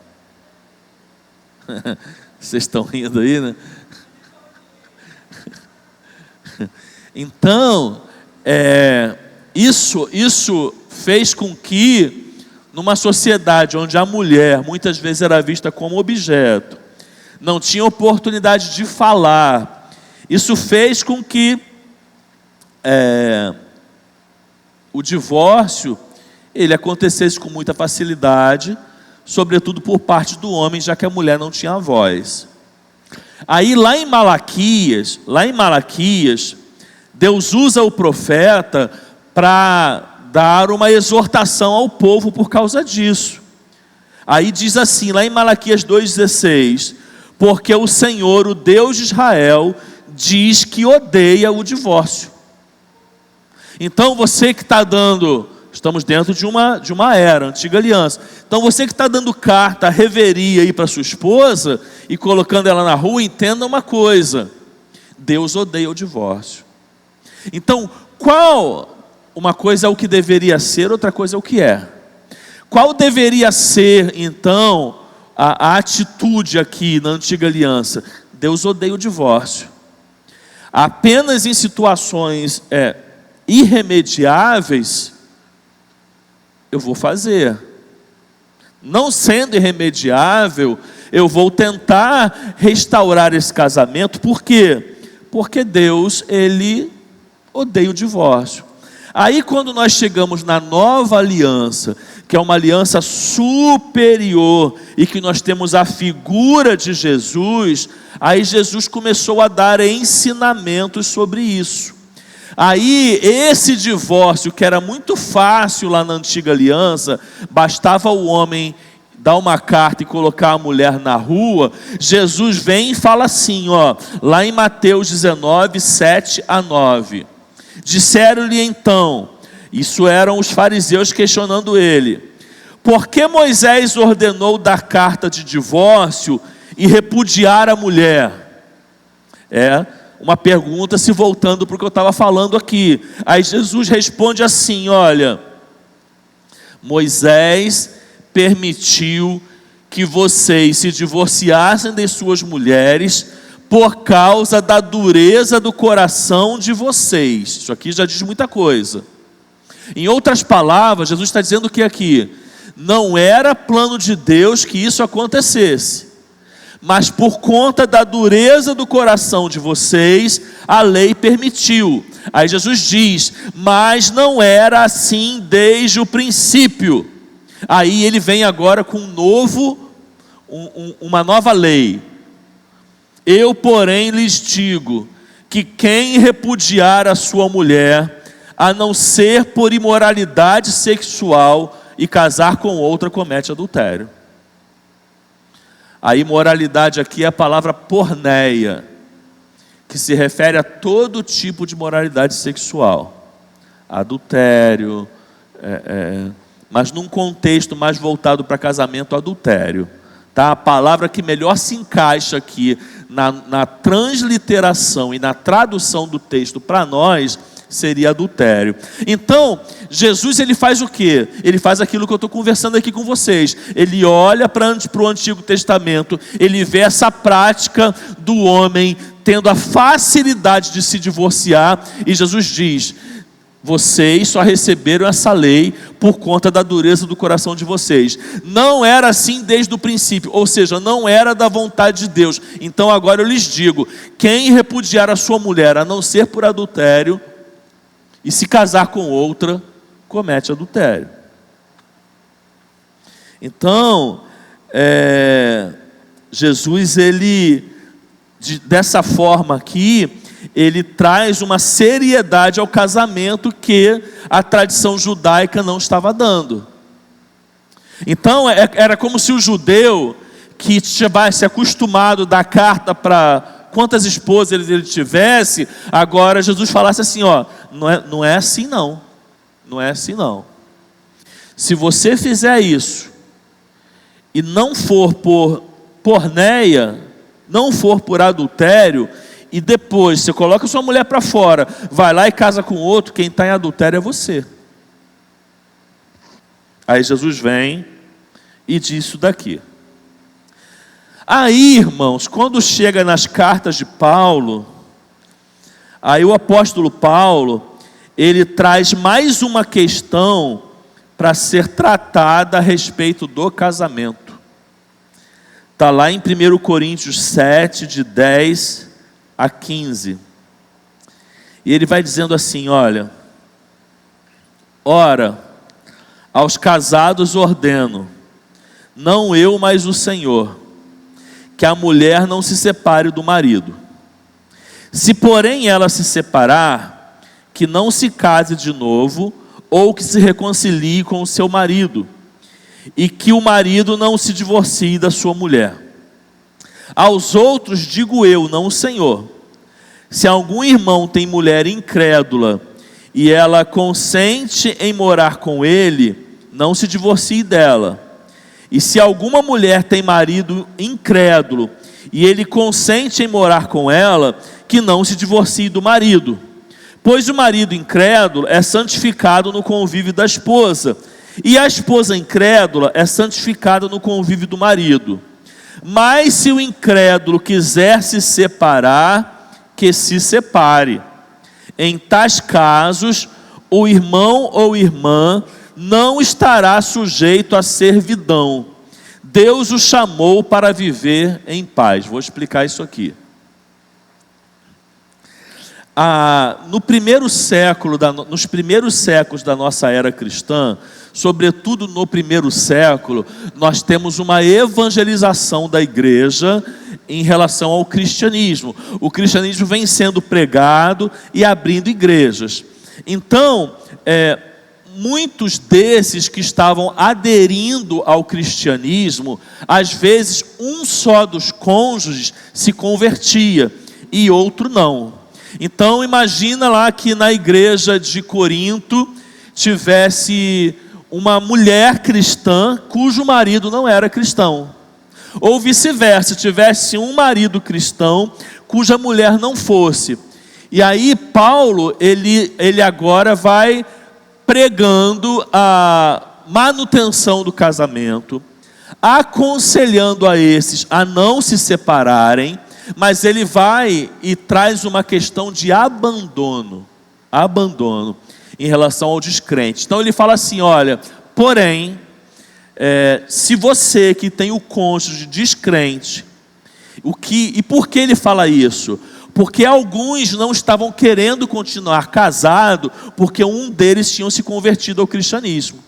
Vocês estão rindo aí, né? Então, isso fez com que, numa sociedade onde a mulher muitas vezes era vista como objeto, não tinha oportunidade de falar, isso fez com que o divórcio ele acontecesse com muita facilidade, sobretudo por parte do homem, já que a mulher não tinha voz. Aí lá em Malaquias, Deus usa o profeta para dar uma exortação ao povo por causa disso. Aí diz assim, lá em Malaquias 2,16: porque o Senhor, o Deus de Israel, diz que odeia o divórcio. Então você que está dando, estamos dentro de uma era, Antiga Aliança. Então você que está dando carta, reveria aí para sua esposa e colocando ela na rua, entenda uma coisa: Deus odeia o divórcio. Então, uma coisa é o que deveria ser, outra coisa é o que é. Qual deveria ser, então, a atitude aqui na Antiga Aliança? Deus odeia o divórcio. Apenas em situações irremediáveis, eu vou fazer. Não sendo irremediável, eu vou tentar restaurar esse casamento. Por quê? Porque Deus, Ele odeia o divórcio. Aí quando nós chegamos na nova aliança, que é uma aliança superior, e que nós temos a figura de Jesus, aí Jesus começou a dar ensinamentos sobre isso. Aí esse divórcio, que era muito fácil lá na Antiga Aliança, bastava o homem dar uma carta e colocar a mulher na rua, Jesus vem e fala assim, lá em Mateus 19, 7-9. Disseram-lhe então, isso eram os fariseus questionando ele: por que Moisés ordenou dar carta de divórcio e repudiar a mulher? Uma pergunta se voltando para o que eu estava falando aqui. Aí Jesus responde assim: olha, Moisés permitiu que vocês se divorciassem de suas mulheres por causa da dureza do coração de vocês. Isso aqui já diz muita coisa. Em outras palavras, Jesus está dizendo que aqui não era plano de Deus que isso acontecesse, mas por conta da dureza do coração de vocês, a lei permitiu. Aí Jesus diz: mas não era assim desde o princípio. Aí ele vem agora com uma nova lei. Eu, porém, lhes digo que quem repudiar a sua mulher, a não ser por imoralidade sexual, e casar com outra, comete adultério. A imoralidade aqui é a palavra porneia, que se refere a todo tipo de moralidade sexual. Adultério, mas num contexto mais voltado para casamento, adultério. Tá? A palavra que melhor se encaixa aqui na transliteração e na tradução do texto para nós seria adultério. Então, Jesus ele faz o quê? Ele faz aquilo que eu estou conversando aqui com vocês. Ele olha para o Antigo Testamento, ele vê essa prática do homem tendo a facilidade de se divorciar, e Jesus diz: vocês só receberam essa lei por conta da dureza do coração de vocês. Não era assim desde o princípio, ou seja, não era da vontade de Deus. Então agora eu lhes digo: quem repudiar a sua mulher, a não ser por adultério, e se casar com outra, comete adultério. Então, Jesus, dessa forma aqui, ele traz uma seriedade ao casamento que a tradição judaica não estava dando. Então, era como se o judeu, que tivesse acostumado a dar carta para quantas esposas ele tivesse, agora Jesus falasse assim: ó, não é assim não. Não é assim não. Se você fizer isso, e não for por porneia, não for por adultério, e depois você coloca sua mulher para fora, vai lá e casa com outro, quem está em adultério é você. Aí Jesus vem e diz isso daqui. Aí, irmãos, quando chega nas cartas de Paulo, aí o apóstolo Paulo, ele traz mais uma questão para ser tratada a respeito do casamento. Está lá em 1 Coríntios 7, de 10 a 15. E ele vai dizendo assim: olha, ora, aos casados ordeno, não eu, mas o Senhor, que a mulher não se separe do marido. Se porém ela se separar, que não se case de novo, ou que se reconcilie com o seu marido, e que o marido não se divorcie da sua mulher. Aos outros digo eu, não o Senhor: se algum irmão tem mulher incrédula, e ela consente em morar com ele, não se divorcie dela. E se alguma mulher tem marido incrédulo, e ele consente em morar com ela, que não se divorcie do marido. Pois o marido incrédulo é santificado no convívio da esposa, e a esposa incrédula é santificada no convívio do marido. Mas se o incrédulo quiser se separar, que se separe. Em tais casos, o irmão ou irmã não estará sujeito à servidão. Deus o chamou para viver em paz. Vou explicar isso aqui. Nos primeiros séculos da nossa era cristã, sobretudo no primeiro século, nós temos uma evangelização da igreja em relação ao cristianismo. O cristianismo vem sendo pregado e abrindo igrejas. Então, muitos desses que estavam aderindo ao cristianismo, às vezes um só dos cônjuges se convertia e outro não. Então imagina lá que na igreja de Corinto tivesse uma mulher cristã cujo marido não era cristão, ou vice-versa, tivesse um marido cristão cuja mulher não fosse. E aí Paulo, ele agora vai pregando a manutenção do casamento, aconselhando a esses a não se separarem, mas ele vai e traz uma questão de abandono em relação ao descrente. Então ele fala assim: olha, porém, se você que tem o cônjuge descrente, e por que ele fala isso? Porque alguns não estavam querendo continuar casado, porque um deles tinha se convertido ao cristianismo.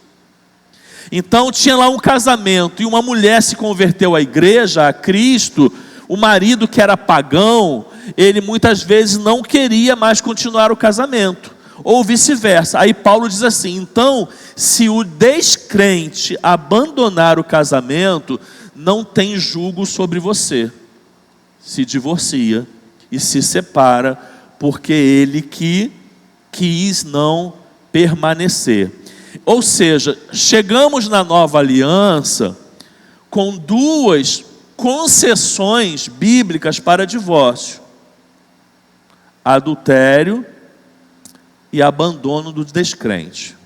Então tinha lá um casamento, e uma mulher se converteu à igreja, a Cristo. O marido, que era pagão, ele muitas vezes não queria mais continuar o casamento, ou vice-versa. Aí Paulo diz assim: então, se o descrente abandonar o casamento, não tem julgo sobre você. Se divorcia e se separa, porque ele que quis não permanecer. Ou seja, chegamos na nova aliança com duas concessões bíblicas para divórcio: adultério e abandono do descrente.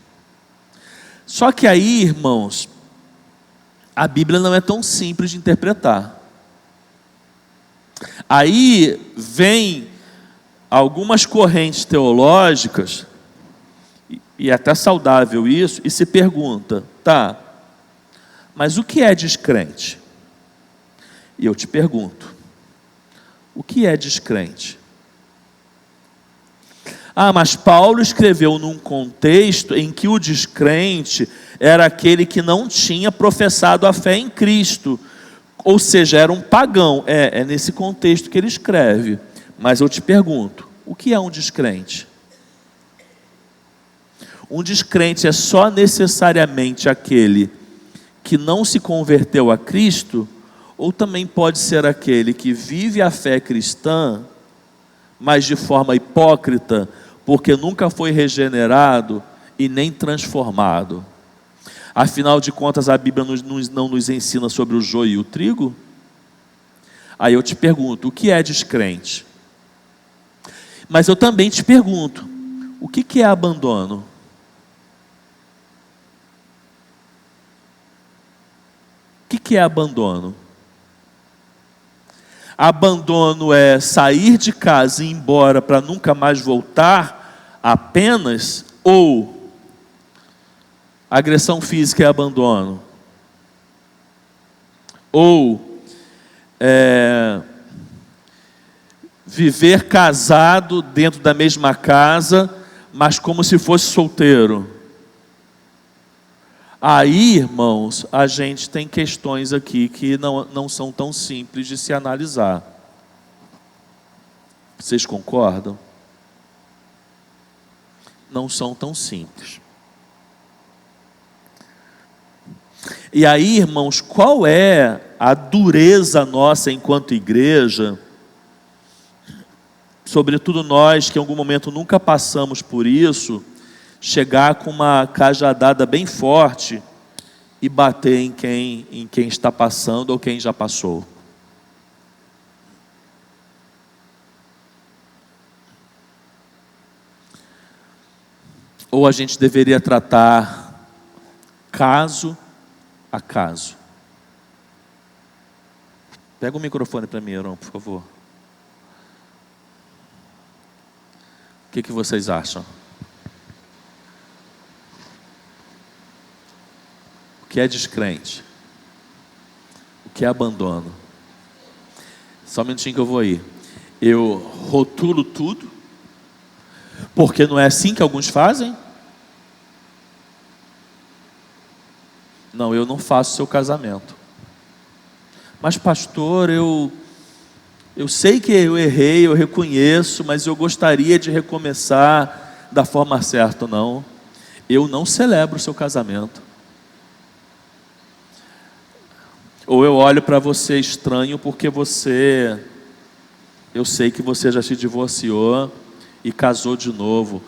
Só que aí, irmãos, a Bíblia não é tão simples de interpretar. Aí vem algumas correntes teológicas, e é até saudável isso, e se pergunta: tá, mas o que é descrente? E eu te pergunto: o que é descrente? Ah, mas Paulo escreveu num contexto em que o descrente era aquele que não tinha professado a fé em Cristo, ou seja, era um pagão. É nesse contexto que ele escreve. Mas eu te pergunto: o que é um descrente? Um descrente é só necessariamente aquele que não se converteu a Cristo, ou também pode ser aquele que vive a fé cristã, mas de forma hipócrita, porque nunca foi regenerado e nem transformado? Afinal de contas, a Bíblia não nos ensina sobre o joio e o trigo? Aí eu te pergunto: o que é descrente? Mas eu também te pergunto: o que é abandono? O que é abandono? Abandono é sair de casa e ir embora para nunca mais voltar apenas? Ou agressão física é abandono? Ou viver casado dentro da mesma casa, mas como se fosse solteiro? Aí, irmãos, a gente tem questões aqui que não são tão simples de se analisar. Vocês concordam? Não são tão simples. E aí, irmãos, qual é a dureza nossa enquanto igreja, sobretudo nós que em algum momento nunca passamos por isso, chegar com uma cajadada bem forte e bater em quem está passando ou quem já passou? Ou a gente deveria tratar caso a caso? Pega o microfone para mim, Aaron, por favor. O que vocês acham? O que é descrente? O que é abandono? Só um minutinho que eu vou aí. Eu rotulo tudo, porque não é assim que alguns fazem? Não, eu não faço seu casamento. Mas pastor, eu sei que eu errei, eu reconheço, mas eu gostaria de recomeçar da forma certa. Não, eu não celebro o seu casamento. Ou eu olho para você estranho porque eu sei que você já se divorciou e casou de novo.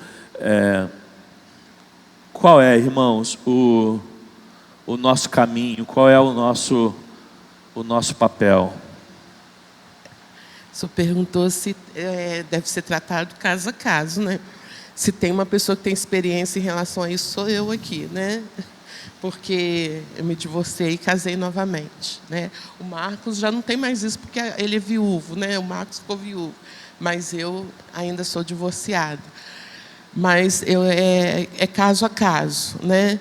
Qual é, irmãos, o nosso caminho? Qual é o nosso papel? O senhor perguntou se deve ser tratado caso a caso, né? Se tem uma pessoa que tem experiência em relação a isso, sou eu aqui, né? Porque eu me divorciei e casei novamente, né? O Marcos já não tem mais isso porque ele é viúvo, né? O Marcos ficou viúvo, mas eu ainda sou divorciada. Mas é caso a caso, né?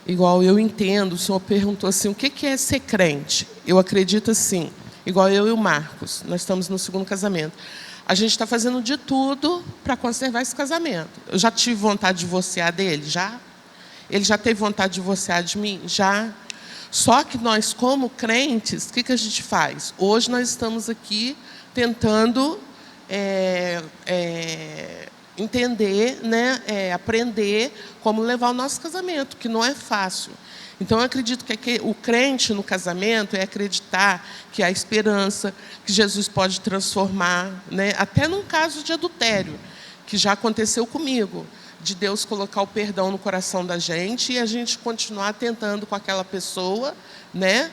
Igual eu entendo, o senhor perguntou assim, o que é ser crente? Eu acredito assim, igual eu e o Marcos, nós estamos no segundo casamento. A gente está fazendo de tudo para conservar esse casamento. Eu já tive vontade de divorciar dele? Já. Ele já teve vontade de divorciar de mim? Já. Só que nós, como crentes, o que a gente faz? Hoje nós estamos aqui tentando entender, né, aprender como levar o nosso casamento, que não é fácil. Então, eu acredito que o crente no casamento é acreditar que há esperança, que Jesus pode transformar, né? Até num caso de adultério, que já aconteceu comigo, de Deus colocar o perdão no coração da gente e a gente continuar tentando com aquela pessoa, né?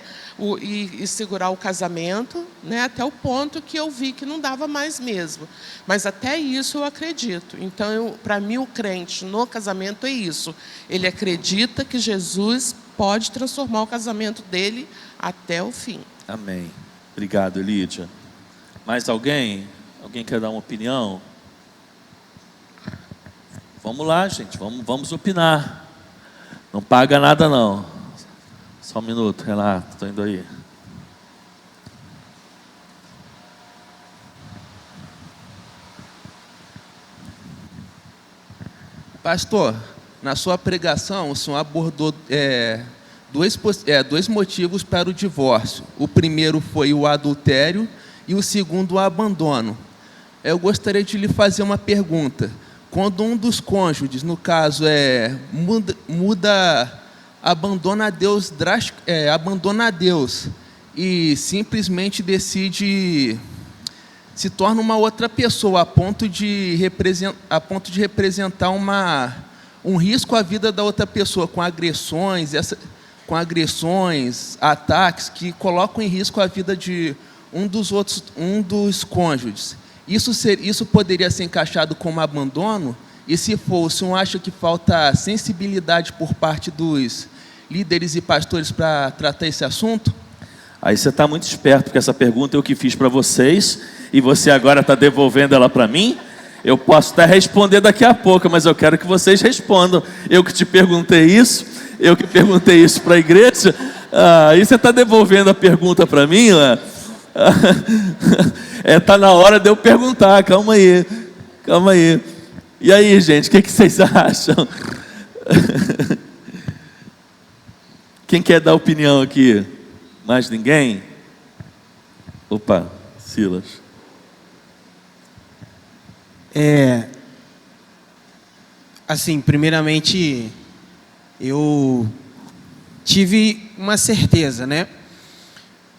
E segurar o casamento, né? Até o ponto que eu vi que não dava mais mesmo. Mas até isso eu acredito. Então, para mim, o crente no casamento é isso. Ele acredita que Jesus pode transformar o casamento dele até o fim. Amém. Obrigado, Lídia. Mais alguém? Alguém quer dar uma opinião? Vamos lá, gente. Vamos opinar. Não paga nada, não. Só um minuto, Renato. Estou indo aí. Pastor, na sua pregação, o senhor abordou dois motivos para o divórcio. O primeiro foi o adultério e o segundo, o abandono. Eu gostaria de lhe fazer uma pergunta. Quando um dos cônjuges, no caso, abandona a Deus e simplesmente decide, se torna uma outra pessoa, a ponto de representar um risco à vida da outra pessoa, com agressões, ataques que colocam em risco a vida de um dos cônjuges. Isso poderia ser encaixado como abandono? E se for, o senhor acha que falta sensibilidade por parte dos líderes e pastores para tratar esse assunto? Aí você está muito esperto, porque essa pergunta eu que fiz para vocês, e você agora está devolvendo ela para mim. Eu posso até responder daqui a pouco, mas eu quero que vocês respondam. Eu que te perguntei isso, eu que perguntei isso para a igreja, aí você está devolvendo a pergunta para mim? Está na hora de eu perguntar, calma aí. E aí, gente, o que vocês acham? Quem quer dar opinião aqui? Mais ninguém? Opa, Silas. Assim, primeiramente, eu tive uma certeza, né?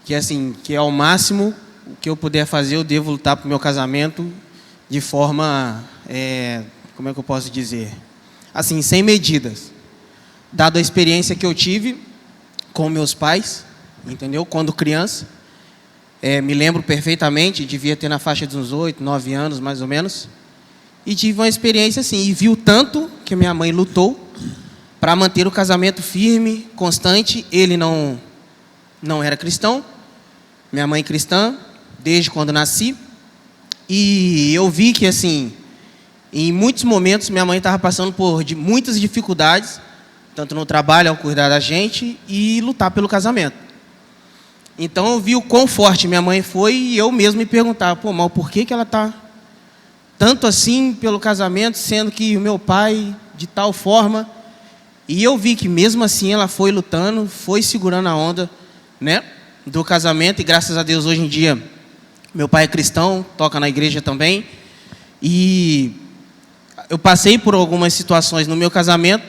Que ao máximo o que eu puder fazer, eu devo lutar para o meu casamento de forma, como é que eu posso dizer? Assim, sem medidas. Dado a experiência que eu tive com meus pais, entendeu? Quando criança, me lembro perfeitamente, devia ter na faixa de uns 8, 9 anos, mais ou menos, e tive uma experiência assim, e vi o tanto que minha mãe lutou para manter o casamento firme, constante. Ele não era cristão, minha mãe cristã, desde quando nasci, e eu vi que, assim, em muitos momentos, minha mãe estava passando por muitas dificuldades, tanto no trabalho, ao cuidar da gente, e lutar pelo casamento. Então, eu vi o quão forte minha mãe foi, e eu mesmo me perguntava, mas por que ela está tanto assim pelo casamento, sendo que o meu pai, de tal forma... E eu vi que, mesmo assim, ela foi lutando, foi segurando a onda, né, do casamento, e graças a Deus, hoje em dia, meu pai é cristão, toca na igreja também, e eu passei por algumas situações no meu casamento,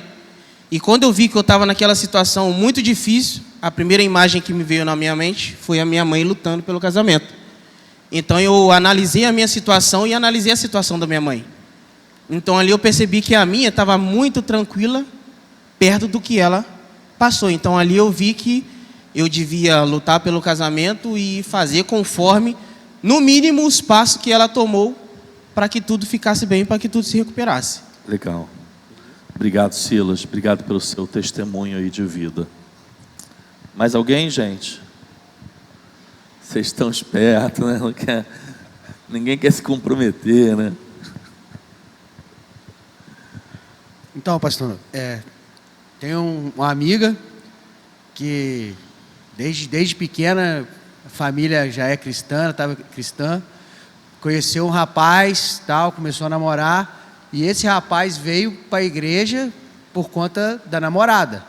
e quando eu vi que eu estava naquela situação muito difícil, a primeira imagem que me veio na minha mente foi a minha mãe lutando pelo casamento. Então eu analisei a minha situação e analisei a situação da minha mãe. Então ali eu percebi que a minha estava muito tranquila, perto do que ela passou. Então ali eu vi que eu devia lutar pelo casamento e fazer conforme, no mínimo, os passos que ela tomou para que tudo ficasse bem, para que tudo se recuperasse. Legal. Obrigado, Silas. Obrigado pelo seu testemunho aí de vida. Mais alguém, gente? Vocês estão espertos, né? Ninguém quer se comprometer, né? Então, pastor, tenho uma amiga que desde pequena a família já é cristã, estava cristã, conheceu um rapaz, tal, começou a namorar, e esse rapaz veio para a igreja por conta da namorada,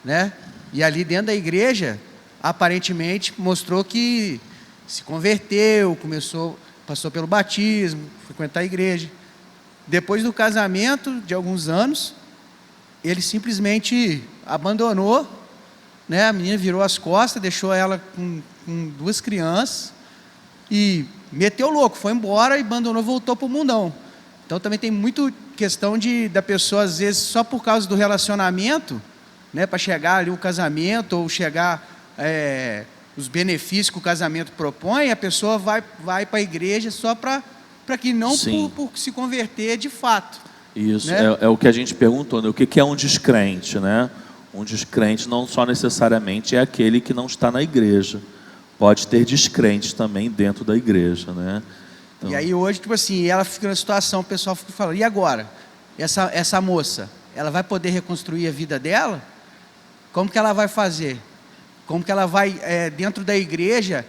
né? E ali dentro da igreja, aparentemente, mostrou que se converteu, passou pelo batismo, frequentar a igreja. Depois do casamento, de alguns anos, ele simplesmente abandonou né? A menina virou as costas, deixou ela com 2 crianças e meteu louco, foi embora e abandonou, voltou para o mundão. Então também tem muito questão da pessoa, às vezes, só por causa do relacionamento, né, para chegar ali o casamento, ou chegar os benefícios que o casamento propõe, a pessoa vai para a igreja só para que não por se converter de fato. Isso, né? é o que a gente perguntou, né? O que é um descrente, né? Um descrente não só necessariamente é aquele que não está na igreja. Pode ter descrentes também dentro da igreja, né? Então... E aí hoje, tipo assim, ela fica na situação, o pessoal fica falando, e agora? Essa moça, ela vai poder reconstruir a vida dela? Como que ela vai fazer? Como que ela vai, dentro da igreja,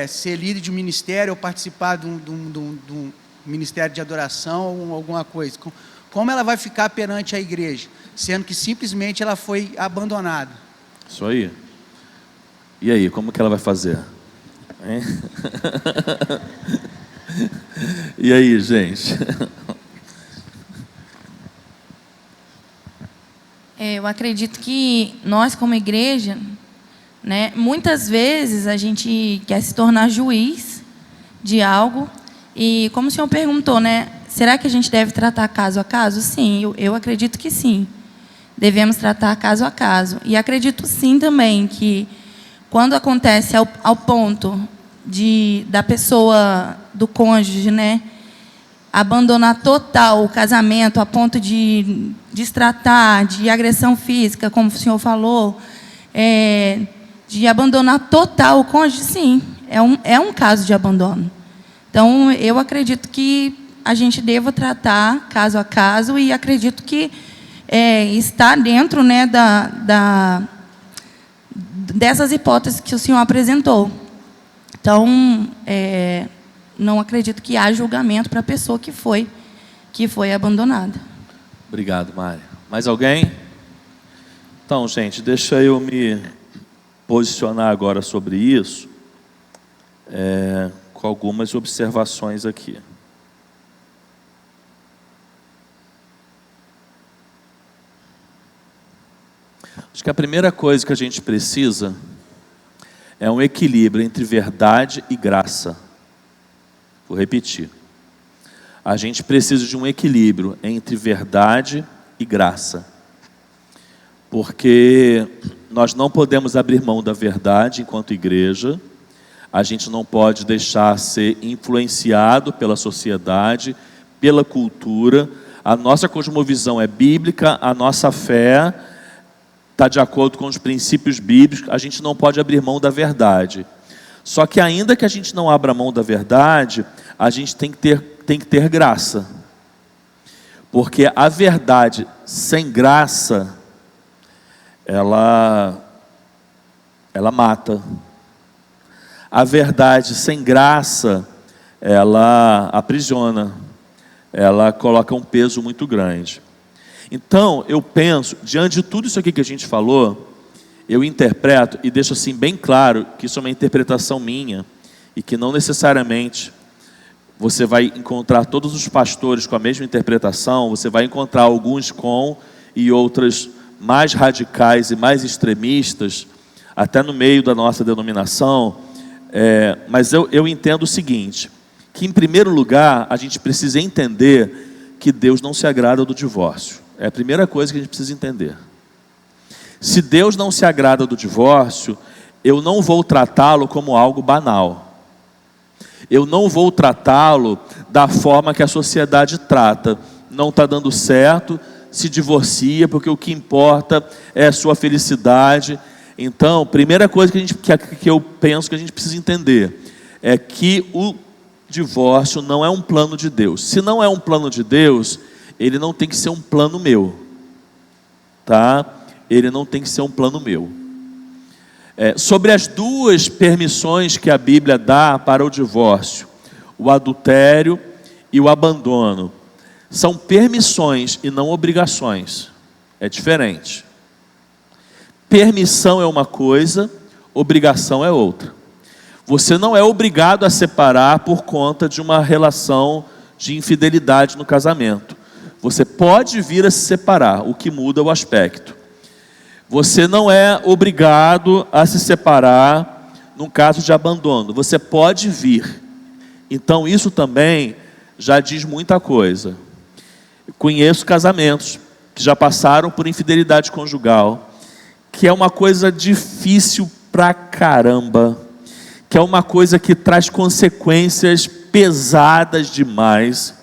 ser líder de um ministério ou participar de um ministério de adoração ou alguma coisa? Como ela vai ficar perante a igreja, sendo que simplesmente ela foi abandonada? Isso aí. E aí, como que ela vai fazer? Hein? E aí, gente? Eu acredito que nós, como igreja, né, muitas vezes a gente quer se tornar juiz de algo. E como o senhor perguntou, né, será que a gente deve tratar caso a caso? Sim, eu acredito que sim. Devemos tratar caso a caso. E acredito sim também que quando acontece ao ponto da pessoa, do cônjuge, né, abandonar total o casamento, a ponto de destratar, de agressão física, como o senhor falou, de abandonar total o cônjuge, sim, é um caso de abandono. Então, eu acredito que a gente deva tratar caso a caso e acredito que está dentro, né, dessas hipóteses que o senhor apresentou. Então, não acredito que há julgamento para a pessoa que foi abandonada. Obrigado, Mária. Mais alguém? Então, gente, deixa eu me posicionar agora sobre isso, com algumas observações aqui. Acho que a primeira coisa que a gente precisa é um equilíbrio entre verdade e graça. Vou repetir. A gente precisa de um equilíbrio entre verdade e graça. Porque nós não podemos abrir mão da verdade enquanto igreja. A gente não pode deixar ser influenciado pela sociedade, pela cultura. A nossa cosmovisão é bíblica, a nossa fé está de acordo com os princípios bíblicos. A gente não pode abrir mão da verdade. Só que ainda que a gente não abra mão da verdade, a gente tem que ter graça. Porque a verdade sem graça, ela mata. A verdade sem graça, ela aprisiona. Ela coloca um peso muito grande. Então, eu penso, diante de tudo isso aqui que a gente falou, eu interpreto e deixo assim bem claro que isso é uma interpretação minha e que não necessariamente você vai encontrar todos os pastores com a mesma interpretação, você vai encontrar alguns com e outras mais radicais e mais extremistas, até no meio da nossa denominação, mas eu entendo o seguinte, que em primeiro lugar a gente precisa entender que Deus não se agrada do divórcio. É a primeira coisa que a gente precisa entender. Se Deus não se agrada do divórcio, eu não vou tratá-lo como algo banal. Eu não vou tratá-lo da forma que a sociedade trata. Não está dando certo, se divorcia, porque o que importa é a sua felicidade. Então, primeira coisa que eu penso que a gente precisa entender é que o divórcio não é um plano de Deus. Se não é um plano de Deus, ele não tem que ser um plano meu. Tá? Ele não tem que ser um plano meu. Sobre as duas permissões que a Bíblia dá para o divórcio, o adultério e o abandono, são permissões e não obrigações. É diferente. Permissão é uma coisa, obrigação é outra. Você não é obrigado a separar por conta de uma relação de infidelidade no casamento. Você pode vir a se separar, o que muda é o aspecto. Você não é obrigado a se separar num caso de abandono. Você pode vir. Então isso também já diz muita coisa. Conheço casamentos que já passaram por infidelidade conjugal, que é uma coisa difícil pra caramba, que é uma coisa que traz consequências pesadas demais,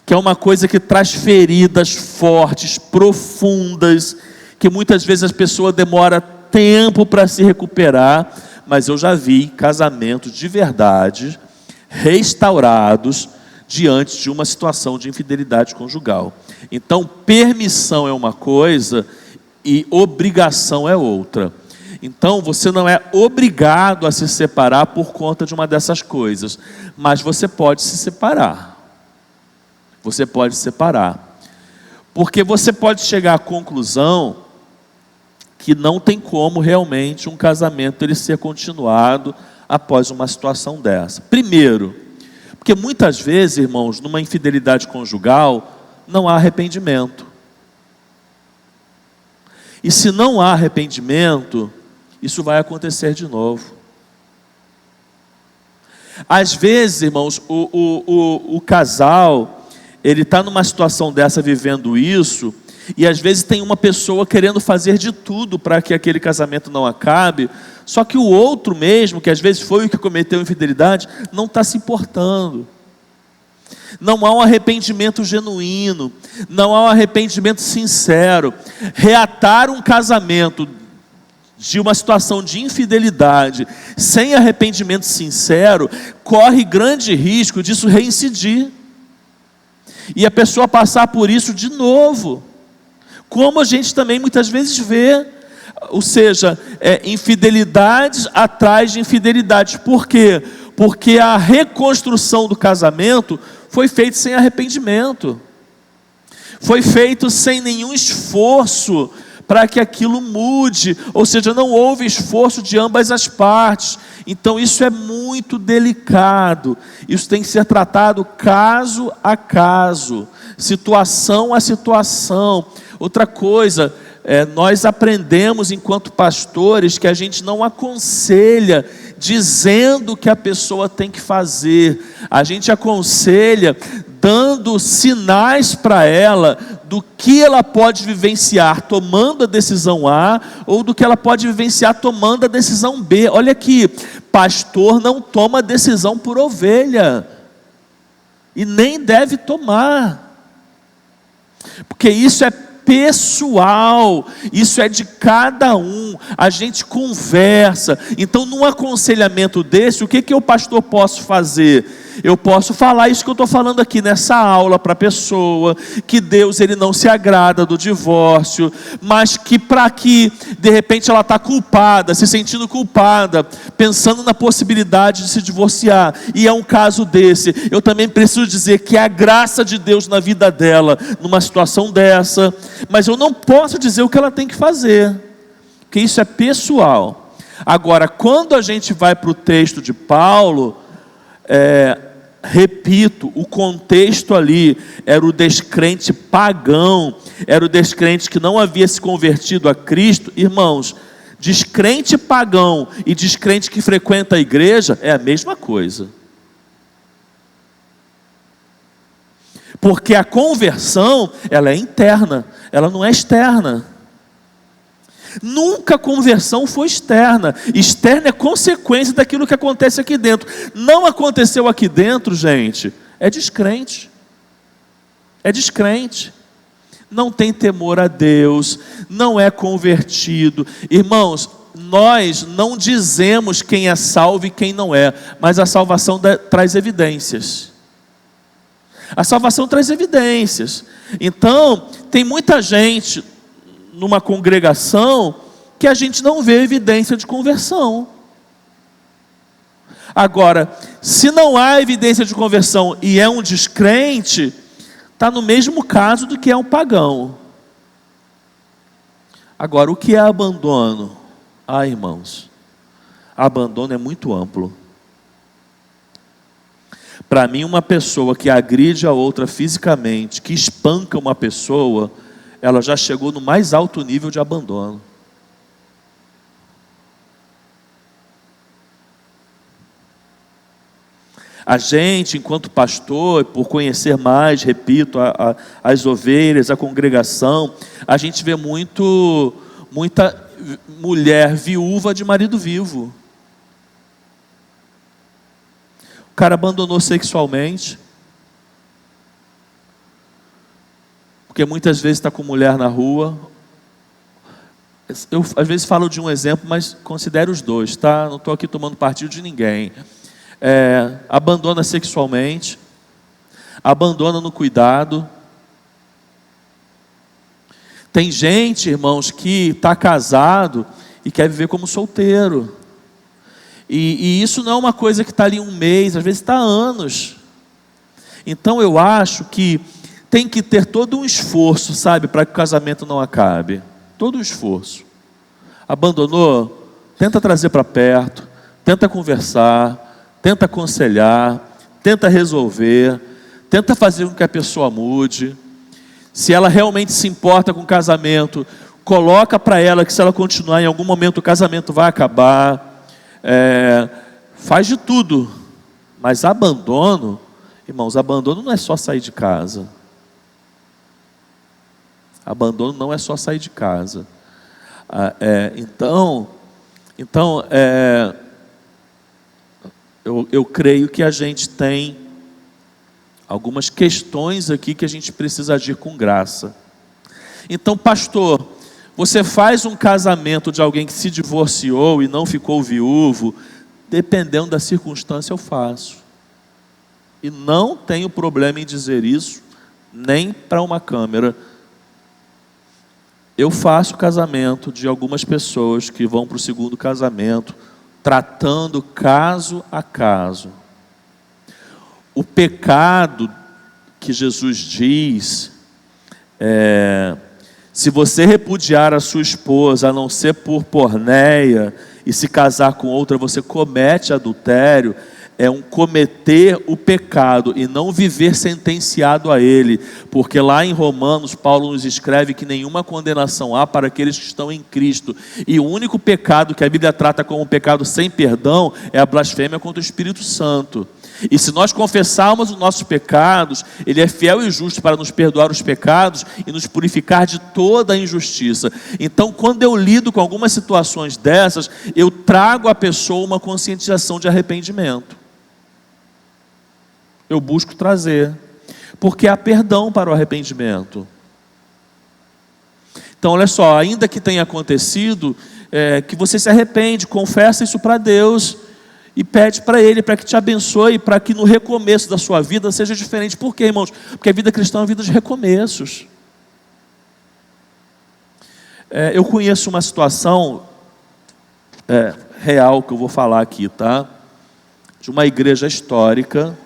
que é uma coisa que traz feridas fortes, profundas, que muitas vezes a pessoa demora tempo para se recuperar, mas eu já vi casamentos de verdade restaurados diante de uma situação de infidelidade conjugal. Então, permissão é uma coisa e obrigação é outra. Então, você não é obrigado a se separar por conta de uma dessas coisas, mas você pode se separar. Você pode se separar. Porque você pode chegar à conclusão que não tem como realmente um casamento ele ser continuado após uma situação dessa. Primeiro, porque muitas vezes, irmãos, numa infidelidade conjugal, não há arrependimento. E se não há arrependimento, isso vai acontecer de novo. Às vezes, irmãos, o casal, ele está numa situação dessa, vivendo isso, e às vezes tem uma pessoa querendo fazer de tudo para que aquele casamento não acabe, só que o outro mesmo, que às vezes foi o que cometeu infidelidade, não está se importando. Não há um arrependimento genuíno, não há um arrependimento sincero. Reatar um casamento de uma situação de infidelidade sem arrependimento sincero, corre grande risco disso reincidir e a pessoa passar por isso de novo, como a gente também muitas vezes vê. Ou seja, infidelidades atrás de infidelidades. Por quê? Porque a reconstrução do casamento foi feita sem arrependimento, foi feito sem nenhum esforço para que aquilo mude, ou seja, não houve esforço de ambas as partes. Então isso é muito delicado, isso tem que ser tratado caso a caso, situação a situação. Outra coisa, nós aprendemos enquanto pastores que a gente não aconselha dizendo o que a pessoa tem que fazer, a gente aconselha dando sinais para ela do que ela pode vivenciar tomando a decisão A, ou do que ela pode vivenciar tomando a decisão B. Olha aqui, pastor não toma decisão por ovelha, e nem deve tomar, porque isso é pessoal, isso é de cada um, a gente conversa. Então num aconselhamento desse, o que eu, pastor, posso fazer? Eu posso falar isso que eu estou falando aqui nessa aula para a pessoa, que Deus ele não se agrada do divórcio, mas que para que de repente ela está culpada, se sentindo culpada, pensando na possibilidade de se divorciar, e é um caso desse, eu também preciso dizer que é a graça de Deus na vida dela, numa situação dessa, mas eu não posso dizer o que ela tem que fazer, porque isso é pessoal. Agora, quando a gente vai para o texto de Paulo, repito, o contexto ali era o descrente pagão, era o descrente que não havia se convertido a Cristo. Irmãos, descrente pagão e descrente que frequenta a igreja é a mesma coisa, porque a conversão ela é interna, ela não é externa. Nunca a conversão foi externa. Externa é consequência daquilo que acontece aqui dentro. Não aconteceu aqui dentro, gente, é descrente. É descrente. Não tem temor a Deus, não é convertido. Irmãos, nós não dizemos quem é salvo e quem não é, mas a salvação traz evidências. A salvação traz evidências. Então, tem muita gente numa congregação que a gente não vê evidência de conversão. Agora, se não há evidência de conversão e é um descrente, está no mesmo caso do que é um pagão. Agora, o que é abandono? Irmãos, abandono é muito amplo. Para mim, uma pessoa que agride a outra fisicamente, que espanca uma pessoa, ela já chegou no mais alto nível de abandono. A gente, enquanto pastor, por conhecer mais, repito, as ovelhas, a congregação, a gente vê muita mulher viúva de marido vivo. O cara abandonou sexualmente, porque muitas vezes está com mulher na rua. Eu às vezes falo de um exemplo, mas considero os dois, tá? Não estou aqui tomando partido de ninguém. Abandona sexualmente, abandona no cuidado. Tem gente, irmãos, que está casado e quer viver como solteiro. E isso não é uma coisa que está ali um mês, às vezes está anos. Então eu acho que tem que ter todo um esforço, sabe, para que o casamento não acabe. Todo um esforço. Abandonou? Tenta trazer para perto, tenta conversar, tenta aconselhar, tenta resolver, tenta fazer com que a pessoa mude. Se ela realmente se importa com o casamento, coloca para ela que se ela continuar, em algum momento o casamento vai acabar. Faz de tudo. Mas abandono, irmãos, abandono não é só sair de casa. Abandono não é só sair de casa. Eu creio que a gente tem algumas questões aqui que a gente precisa agir com graça. Então, pastor, você faz um casamento de alguém que se divorciou e não ficou viúvo, dependendo da circunstância eu faço. E não tenho problema em dizer isso, nem para uma câmera. Eu faço casamento de algumas pessoas que vão para o segundo casamento, tratando caso a caso. O pecado que Jesus diz, se você repudiar a sua esposa, a não ser por porneia, e se casar com outra, você comete adultério, é um cometer o pecado e não viver sentenciado a ele, porque lá em Romanos, Paulo nos escreve que nenhuma condenação há para aqueles que estão em Cristo, e o único pecado que a Bíblia trata como um pecado sem perdão, é a blasfêmia contra o Espírito Santo. E se nós confessarmos os nossos pecados, Ele é fiel e justo para nos perdoar os pecados e nos purificar de toda a injustiça. Então, quando eu lido com algumas situações dessas, eu trago à pessoa uma conscientização de arrependimento. Eu busco trazer, porque há perdão para o arrependimento. Então, olha só, ainda que tenha acontecido, que você se arrepende, confessa isso para Deus e pede para Ele, para que te abençoe, para que no recomeço da sua vida seja diferente. Por quê, irmãos? Porque a vida cristã é uma vida de recomeços. Eu conheço uma situação real que eu vou falar aqui, tá? De uma igreja histórica,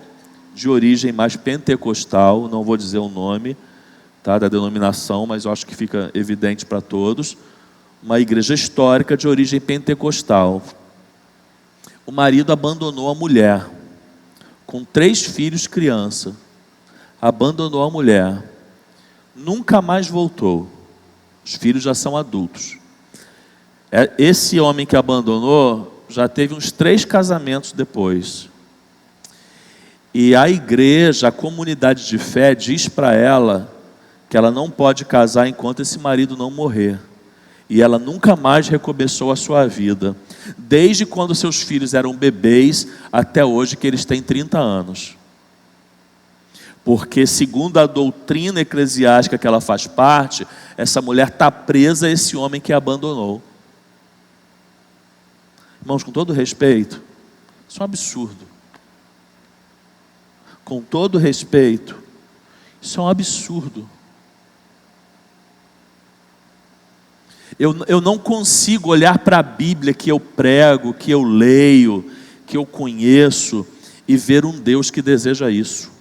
de origem mais pentecostal, não vou dizer o nome, tá, da denominação, mas eu acho que fica evidente para todos. Uma igreja histórica de origem pentecostal. O marido abandonou a mulher, com 3 filhos criança, abandonou a mulher, nunca mais voltou. Os filhos já são adultos. Esse homem que abandonou já teve uns 3 casamentos depois. E a igreja, a comunidade de fé, diz para ela que ela não pode casar enquanto esse marido não morrer. E ela nunca mais recomeçou a sua vida, desde quando seus filhos eram bebês até hoje que eles têm 30 anos. Porque segundo a doutrina eclesiástica que ela faz parte, essa mulher está presa a esse homem que a abandonou. Irmãos, com todo respeito, isso é um absurdo. Com todo respeito, isso é um absurdo. Eu não consigo olhar para a Bíblia que eu prego, que eu leio, que eu conheço e ver um Deus que deseja isso.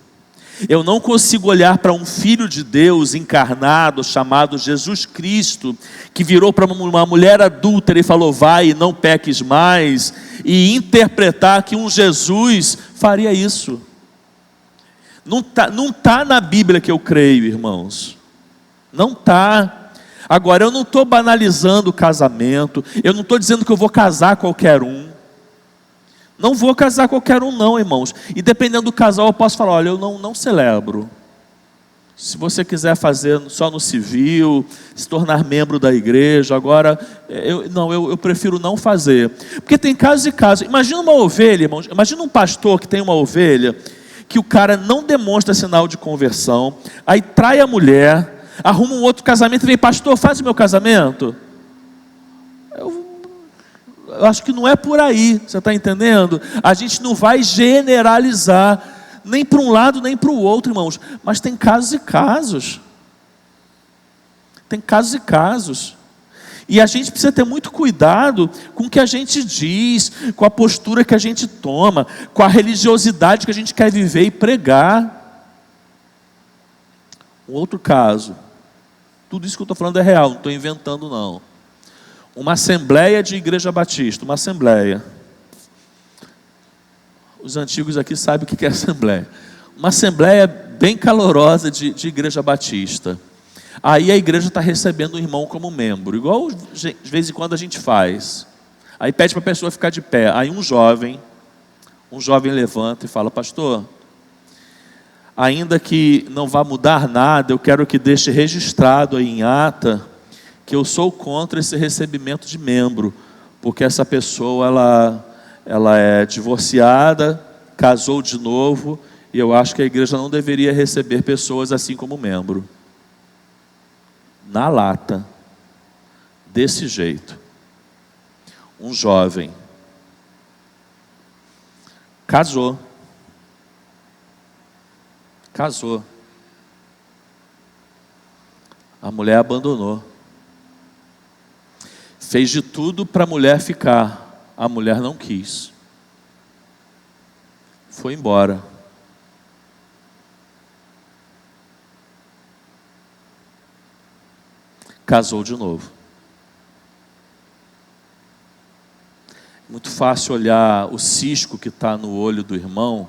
Eu não consigo olhar para um Filho de Deus encarnado chamado Jesus Cristo, que virou para uma mulher adúltera e falou: vai e não peques mais, e interpretar que um Jesus faria isso. Não tá na Bíblia que eu creio, irmãos. Não está. Agora, eu não estou banalizando o casamento, eu não estou dizendo que eu vou casar qualquer um. Não vou casar qualquer um não, irmãos. E dependendo do casal, eu posso falar, olha, eu não celebro. Se você quiser fazer só no civil, se tornar membro da igreja, agora, eu prefiro não fazer. Porque tem casos e casos. Imagina uma ovelha, irmãos, imagina um pastor que tem uma ovelha, que o cara não demonstra sinal de conversão, aí trai a mulher, arruma um outro casamento e vem, pastor, faz o meu casamento. Eu acho que não é por aí, você está entendendo? A gente não vai generalizar, nem para um lado, nem para o outro, irmãos. Mas tem casos e casos. Tem casos e casos. E a gente precisa ter muito cuidado com o que a gente diz, com a postura que a gente toma, com a religiosidade que a gente quer viver e pregar. Um outro caso. Tudo isso que eu estou falando é real, não estou inventando não. Uma assembleia de igreja batista, uma assembleia. Os antigos aqui sabem o que é assembleia. Uma assembleia bem calorosa de igreja batista. Aí a igreja está recebendo um irmão como membro, igual de vez em quando a gente faz. Aí pede para a pessoa ficar de pé. Aí um jovem levanta e fala, pastor, ainda que não vá mudar nada, eu quero que deixe registrado aí em ata que eu sou contra esse recebimento de membro, porque essa pessoa ela é divorciada, casou de novo, e eu acho que a igreja não deveria receber pessoas assim como membro. Na lata, desse jeito, um jovem casou. A mulher abandonou. Fez de tudo para a mulher ficar. A mulher não quis. Foi embora. Casou de novo. Muito fácil olhar o cisco que está no olho do irmão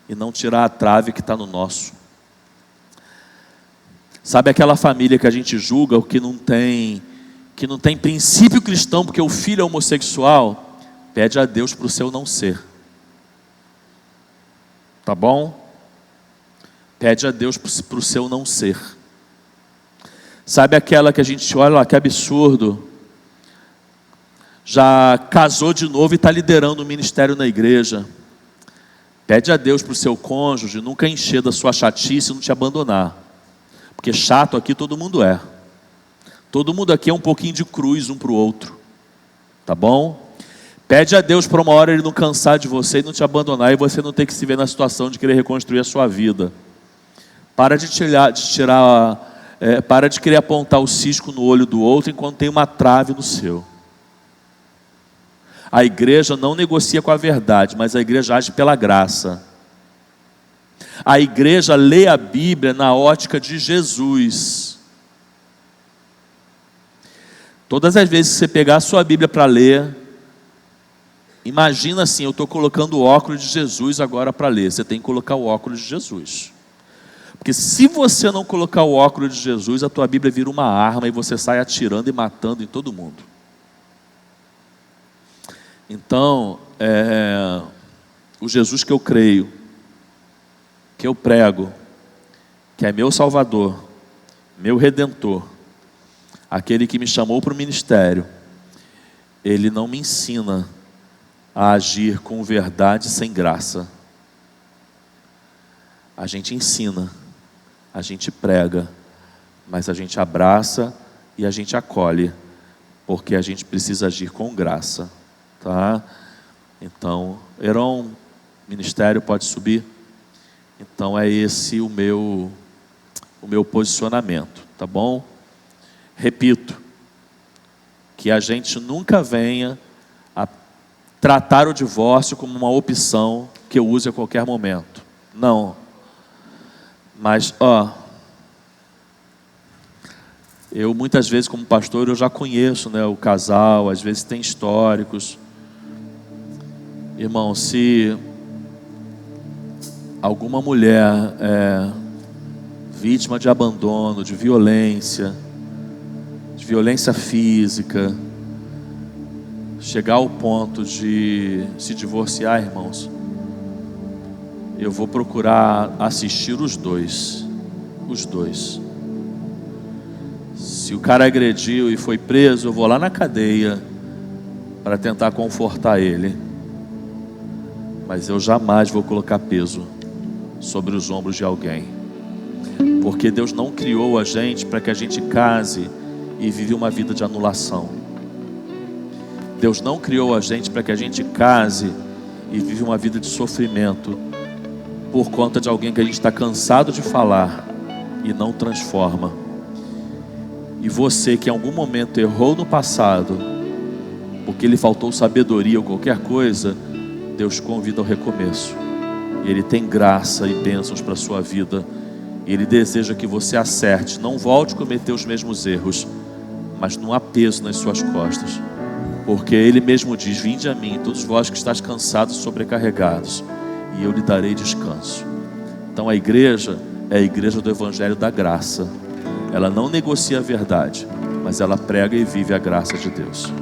e não tirar a trave que está no nosso. Sabe aquela família que a gente julga, o que não tem princípio cristão, porque o filho é homossexual? Pede a Deus para o seu não ser. Tá bom? Pede a Deus para o seu não ser. Sabe aquela que a gente olha lá, que absurdo, já casou de novo e está liderando o ministério na igreja? Pede a Deus para o seu cônjuge nunca encher da sua chatice e não te abandonar. Porque chato aqui todo mundo é. Todo mundo aqui é um pouquinho de cruz um para o outro. Tá bom? Pede a Deus para uma hora Ele não cansar de você e não te abandonar, e você não ter que se ver na situação de querer reconstruir a sua vida. Para de querer apontar o cisco no olho do outro enquanto tem uma trave no seu. A igreja não negocia com a verdade, mas a igreja age pela graça. A igreja lê a Bíblia na ótica de Jesus. Todas as vezes que você pegar a sua Bíblia para ler, imagina assim, eu estou colocando o óculos de Jesus agora para ler. Você tem que colocar o óculos de Jesus. Porque se você não colocar o óculos de Jesus, a tua Bíblia vira uma arma e você sai atirando e matando em todo mundo. Então, o Jesus que eu creio, que eu prego, que é meu Salvador, meu Redentor, aquele que me chamou para o ministério, Ele não me ensina a agir com verdade sem graça. A gente ensina, a gente prega, mas a gente abraça e a gente acolhe, porque a gente precisa agir com graça, tá? Então, Heron, ministério pode subir. Então é esse o meu posicionamento, tá bom? Repito, que a gente nunca venha a tratar o divórcio como uma opção que eu use a qualquer momento. Não. Mas, eu muitas vezes como pastor eu já conheço, né, o casal, às vezes tem históricos. Irmão, se alguma mulher é vítima de abandono, de violência física, chegar ao ponto de se divorciar, irmãos, eu vou procurar assistir os dois. Os dois. Se o cara agrediu e foi preso, eu vou lá na cadeia para tentar confortar ele. Mas eu jamais vou colocar peso sobre os ombros de alguém. Porque Deus não criou a gente para que a gente case e vive uma vida de anulação. Deus não criou a gente para que a gente case e vive uma vida de sofrimento por conta de alguém que a gente está cansado de falar e não transforma. E você que em algum momento errou no passado, porque lhe faltou sabedoria ou qualquer coisa, Deus convida ao recomeço. E Ele tem graça e bênçãos para a sua vida. E Ele deseja que você acerte, não volte a cometer os mesmos erros, mas não há peso nas suas costas. Porque Ele mesmo diz: vinde a mim, todos vós que estáis cansados e sobrecarregados, e eu lhe darei descanso. Então a igreja é a igreja do Evangelho da Graça. Ela não negocia a verdade, mas ela prega e vive a graça de Deus.